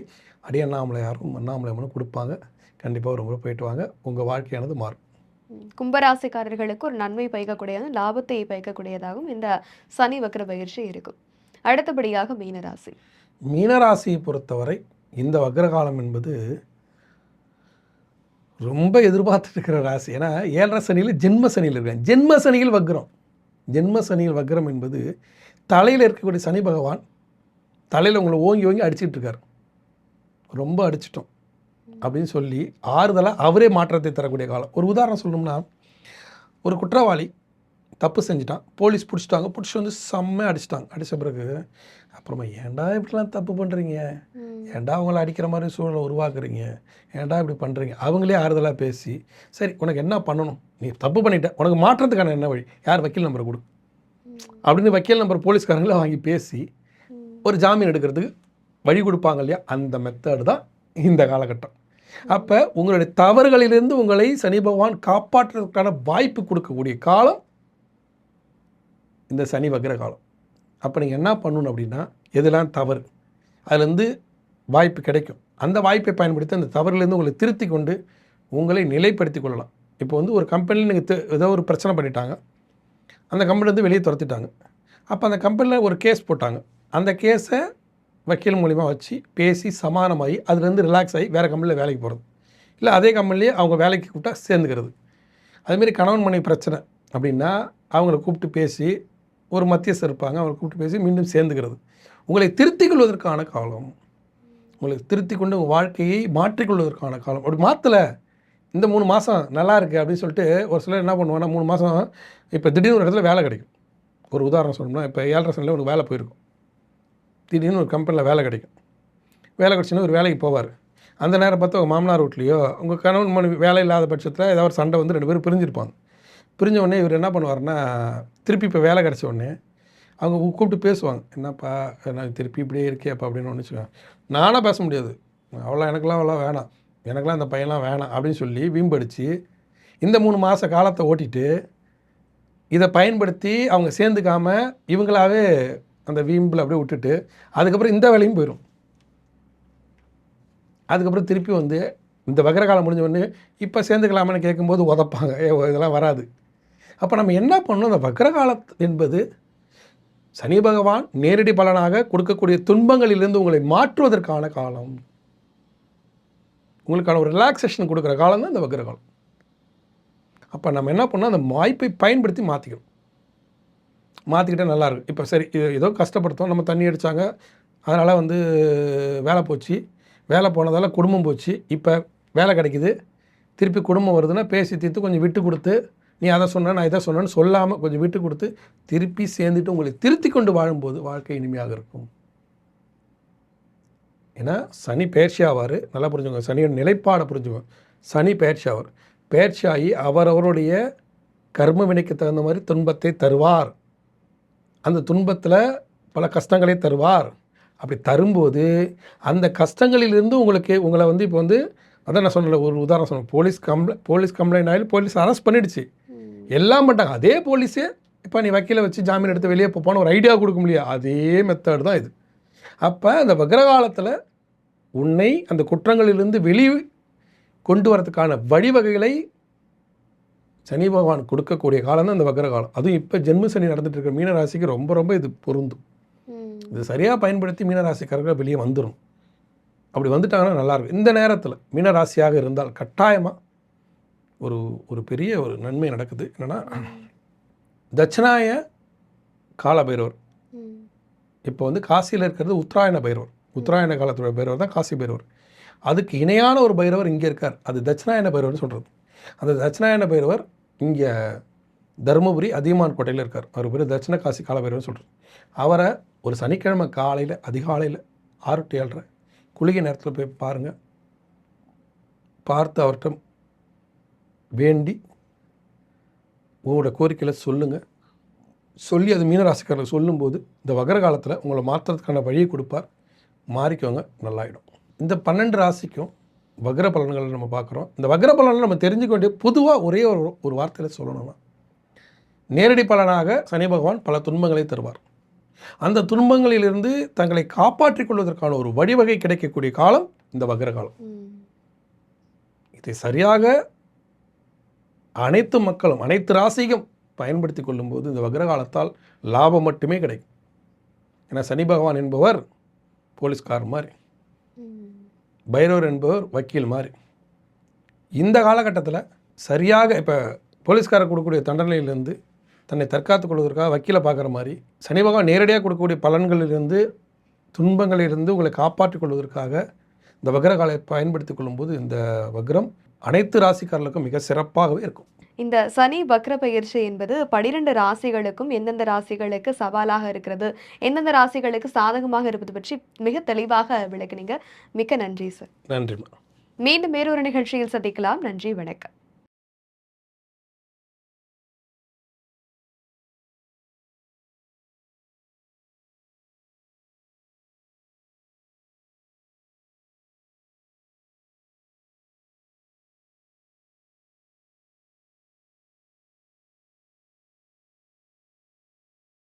S2: அடியண்ணாமலையாரும் அண்ணாமலை அம்மனும் கொடுப்பாங்க. கண்டிப்பாக ஒரு முறை போயிட்டு வாங்க. உங்கள் வாழ்க்கையானது மாறும்.
S1: கும்பராசிக்காரர்களுக்கு ஒரு நன்மை பயக்கக்கூடியது, லாபத்தை பயக்கக்கூடியதாகவும் இந்த சனி வக்ர பயிற்சி இருக்கும். அடுத்தபடியாக மீனராசி.
S2: மீனராசியை பொறுத்தவரை இந்த வக்ர காலம் என்பது ரொம்ப எதிர்பார்த்துட்டு இருக்கிற ராசி. ஏன்னா 7.5 சனியில் ஜென்ம சனியில் இருக்கேன். ஜென்ம சனியில் வக்ரம். ஜென்ம சனியில் வக்ரம் என்பது தலையில் இருக்கக்கூடிய சனி பகவான் தலையில் உங்களை ஓங்கி ஓங்கி அடிச்சுட்டு இருக்கார். ரொம்ப அடிச்சிட்டோம் அப்படின்னு சொல்லி ஆறுதலாக அவரே மாற்றத்தை தரக்கூடிய காலம். ஒரு உதாரணம் சொல்லணும்னா, ஒரு குற்றவாளி தப்பு செஞ்சுட்டான், போலீஸ் பிடிச்சிட்டாங்க, பிடிச்சி வந்து செம்மையாக அடிச்சிட்டாங்க. அடித்த பிறகு அப்புறமா ஏன்டா இப்படிலாம் தப்பு பண்ணுறீங்க, ஏன்டா அவங்கள அடிக்கிற மாதிரி சூழலை உருவாக்குறீங்க, ஏன்டா இப்படி பண்ணுறீங்க, அவங்களே ஆறுதலாக பேசி சரி உனக்கு என்ன பண்ணணும், நீ தப்பு பண்ணிட்ட, உனக்கு மாற்றத்துக்கான என்ன வழி, யார் வக்கீல் நம்பரை கொடு அப்படின்னு வக்கீல் நம்பர் போலீஸ்காரங்களே வாங்கி பேசி ஒரு ஜாமீன் எடுக்கிறதுக்கு வழி கொடுப்பாங்க இல்லையா, அந்த மெத்தடு தான் இந்த காலகட்டம். அப்போ உங்களுடைய தவறுகளிலிருந்து உங்களை சனி பகவான் காப்பாற்றுறதுக்கான வாய்ப்பு கொடுக்கக்கூடிய காலம் இந்த சனி வக்ர காலம். அப்போ நீங்கள் என்ன பண்ணணும் அப்படின்னா, எதெல்லாம் தவறு அதுலேருந்து வாய்ப்பு கிடைக்கும், அந்த வாய்ப்பை பயன்படுத்தி அந்த தவறுலேருந்து உங்களை திருத்தி கொண்டு உங்களை நிலைப்படுத்தி கொள்ளலாம். இப்போ வந்து ஒரு கம்பெனியில் நீங்கள் ஏதோ ஒரு பிரச்சனை பண்ணிட்டாங்க, அந்த கம்பெனிலேருந்து வெளியே துரத்திட்டாங்க. அப்போ அந்த கம்பெனியில் ஒரு கேஸ் போட்டாங்க, அந்த கேஸை வக்கீல் மூலிமா வச்சு பேசி சமாதானமாகி அதுலேருந்து ரிலாக்ஸ் ஆகி வேறு கம்பெனியில் வேலைக்கு போகிறது, இல்லை அதே கம்பெனிலேயே அவங்க வேலைக்கு கூப்பிட்டா சேர்ந்துக்கிறது. அதுமாரி கணவன் மனைவி பிரச்சனை அப்படின்னா அவங்கள கூப்பிட்டு பேசி ஒரு மத்தியஸ்தர் இருப்பாங்க, அவங்களை கூப்பிட்டு பேசி மீண்டும் சேர்ந்துக்கிறது. உங்களை திருத்திக் கொள்வதற்கான காலம், உங்களை திருத்தி கொண்டு உங்கள் வாழ்க்கையை மாற்றிக்கொள்வதற்கான காலம். அப்படி மாற்றலை, இந்த 3 மாதம் நல்லா இருக்குது அப்படின்னு சொல்லிட்டு ஒரு சிலர் என்ன பண்ணுவாங்கன்னா 3 மாதம் இப்போ திடீர்னு ஒரு இடத்துல வேலை கிடைக்கும். ஒரு உதாரணம் சொல்லணும்னா, இப்போ 7.5 சனியில் ஒரு வேலை போயிருக்கும், திடீர்னு ஒரு கம்பெனியில் வேலை கிடைக்கும். வேலை கிடச்சின்னா ஒரு வேலைக்கு போவார். அந்த நேரம் பார்த்து உங்கள் மாமனார் வீட்லையோ உங்கள் கணவன் மனைவி வேலை இல்லாத பட்சத்தில் ஏதாவது ஒரு சண்டை வந்து 2 பேரும் பிரிஞ்சிருப்பாங்க. பிரிஞ்ச உடனே இவர் என்ன பண்ணுவார்னா, திருப்பி இப்போ வேலை கிடச்ச உடனே அவங்க கூப்பிட்டு பேசுவாங்க, என்னப்பா நான் திருப்பி இப்படியே இருக்கேப்பா அப்படின்னு ஒன்று வச்சுக்கோங்க. நானாக பேச முடியாது, எனக்கெல்லாம் வேணாம், எனக்கெல்லாம் அந்த பையன்லாம் வேணாம் அப்படின்னு சொல்லி வீம்படித்து இந்த 3 மாத காலத்தை ஓட்டிட்டு இதை பயன்படுத்தி அவங்க சேர்ந்துக்காமல் இவங்களாவே அந்த வீம்பில் அப்படியே விட்டுட்டு அதுக்கப்புறம் இந்த வேலையும் போயிடும். அதுக்கப்புறம் திருப்பி வந்து இந்த வக்ர காலம் முடிஞ்ச உடனே இப்போ சேர்ந்துக்கலாமான்னு கேட்கும்போது உதப்பாங்க, இதெல்லாம் வராது. அப்போ நம்ம என்ன பண்ணணும், அந்த வக்ர காலம் என்பது சனி பகவான் நேரடி பலனாக கொடுக்கக்கூடிய துன்பங்களிலிருந்து உங்களை மாற்றுவதற்கான காலம், உங்களுக்கான ஒரு ரிலாக்ஸேஷன் கொடுக்குற காலம் தான் இந்த வக்ர காலம். அப்போ நம்ம என்ன பண்ணோம், அந்த வாய்ப்பை பயன்படுத்தி மாற்றிக்கணும். மாற்றிக்கிட்டே நல்லாயிருக்கும். இப்போ சரி, ஏதோ கஷ்டப்படுத்தோம், நம்ம தண்ணி அடித்தாங்க, அதனால் வந்து வேலை போச்சு, வேலை போனதால் குடும்பம் போச்சு, இப்போ வேலை கிடைக்குது, திருப்பி குடும்பம் வருதுன்னா பேசி தீர்த்து கொஞ்சம் விட்டு கொடுத்து, நீ அதை சொன்ன நான் இதை சொன்னேன்னு சொல்லாமல் கொஞ்சம் விட்டு கொடுத்து திருப்பி சேர்ந்துட்டு உங்களை திருத்தி கொண்டு வாழும்போது வாழ்க்கை இனிமையாக இருக்கும். ஏன்னா சனி பயிற்சி ஆவார். நல்லா புரிஞ்சுங்க, சனியோட நிலைப்பாடை புரிஞ்சுங்க. சனி பயிற்சி ஆவார். பயிற்சியாகி அவரவருடைய கர்ம வினைக்கு தகுந்த மாதிரி துன்பத்தை தருவார். அந்த துன்பத்தில் பல கஷ்டங்களை தருவார். அப்படி தரும்போது அந்த கஷ்டங்களிலிருந்து உங்களை வந்து இப்போ வந்து அதான் நான் சொன்னல, ஒரு உதாரணம் சொன்னேன். போலீஸ் கம்ப்ளைண்ட் ஆகி போலீஸ் அரெஸ்ட் பண்ணிடுச்சு, எல்லாம் பண்ணிட்டாங்க. அதே போலீஸே இப்போ நீ வக்கீலை வச்சு ஜாமீன் எடுத்து வெளியே போன ஒரு ஐடியா கொடுக்க முடியாது. அதே மெத்தட் தான் இது. அப்போ அந்த வக்ரகாலத்தில் உன்னை அந்த குற்றங்களிலிருந்து வெளியே கொண்டு வரதுக்கான வழிவகைகளை சனி பகவான் கொடுக்கக்கூடிய காலம் தான் இந்த வக்ரகாலம். அதுவும் இப்போ ஜென்ம சனி நடந்துட்டு இருக்கிற மீனராசிக்கு ரொம்ப ரொம்ப இது பொருந்தும். இது சரியாக பயன்படுத்தி மீனராசிக்காரர்கள் வெளியே வந்துடும். அப்படி வந்துட்டாங்கன்னா நல்லாயிருக்கும். இந்த நேரத்தில் மீனராசியாக இருந்தால் கட்டாயமாக ஒரு பெரிய ஒரு நன்மை நடக்குது. என்னென்னா, தட்சிணாய கால பைரவர் இப்போ வந்து காசியில் இருக்கிறது உத்தராயண பைரவர். உத்தராயண காலத்தோட பைரவர் தான் காசி பைரவர். அதுக்கு இணையான ஒரு பைரவர் இங்கே இருக்கார், அது தட்சிணாயன பைரவர்னு சொல்கிறது. அந்த தட்சிணாயன பைரவர் இங்கே தருமபுரி அதியமான் கோட்டையில் இருக்கார். அவர் பேர் தட்சிண காசி கால பைரவர்னு சொல்கிறது. அவரை ஒரு சனிக்கிழமை காலையில் அதிகாலையில் 6 to 7:30 குளிகை நேரத்தில் போய் பாருங்கள். பார்த்து அவர்கிட்ட வேண்டி உங்களோட கோரிக்கையில் சொல்லுங்கள். சொல்லி அது மீனராசிக்காரர்கள் சொல்லும்போது இந்த வக்ர காலத்தில் உங்களை மாற்றுறதுக்கான வழியை கொடுப்பார். மாறிக்கோங்க, நல்லாயிடும். இந்த 12 ராசிக்கும் வக்ர பலன்களை நம்ம பார்க்குறோம். இந்த வக்ர பலனை நம்ம தெரிஞ்சுக்க வேண்டிய பொதுவாக ஒரே ஒரு வார்த்தையில் சொல்லணும்னா, நேரடி பலனாக சனி பகவான் பல துன்பங்களை தருவார். அந்த துன்பங்களிலிருந்து தங்களை காப்பாற்றிக் கொள்வதற்கான ஒரு வழிவகை கிடைக்கக்கூடிய காலம் இந்த வக்ர காலம். இதை சரியாக அனைத்து மக்களும் அனைத்து ராசியும் பயன்படுத்தி கொள்ளும்போது இந்த வக்ர காலத்தால் லாபம் மட்டுமே கிடைக்கும். ஏன்னா சனி பகவான் என்பவர் போலீஸ்கார் மாதிரி, பைரவர் என்பவர் வக்கீல் மாதிரி. இந்த காலகட்டத்தில் சரியாக இப்போ போலீஸ்காரர் கொடுக்கக்கூடிய தண்டனையிலிருந்து தன்னை தற்காத்துக் கொள்வதற்காக வக்கீலை பார்க்குற மாதிரி சனி பகவான் நேரடியாக கொடுக்கக்கூடிய பலன்களிலிருந்து துன்பங்களிலிருந்து உங்களை காப்பாற்றிக் கொள்வதற்காக இந்த வக்ர காலை பயன்படுத்தி கொள்ளும்போது இந்த வக்ரம் அனைத்து ராசிக்காரர்களுக்கும் மிக சிறப்பாகவே இருக்கும்.
S1: இந்த சனி வக்ர பயிற்சி என்பது 12 ராசிகளுக்கும் எந்தெந்த ராசிகளுக்கு சவாலாக இருக்கிறது, எந்தெந்த ராசிகளுக்கு சாதகமாக இருப்பது பற்றி மிக தெளிவாக விளக்குனீங்க. மிக்க நன்றி சார்.
S2: நன்றி.
S1: மீண்டும் வேறொரு நிகழ்ச்சியில் சந்திக்கலாம். நன்றி, வணக்கம்.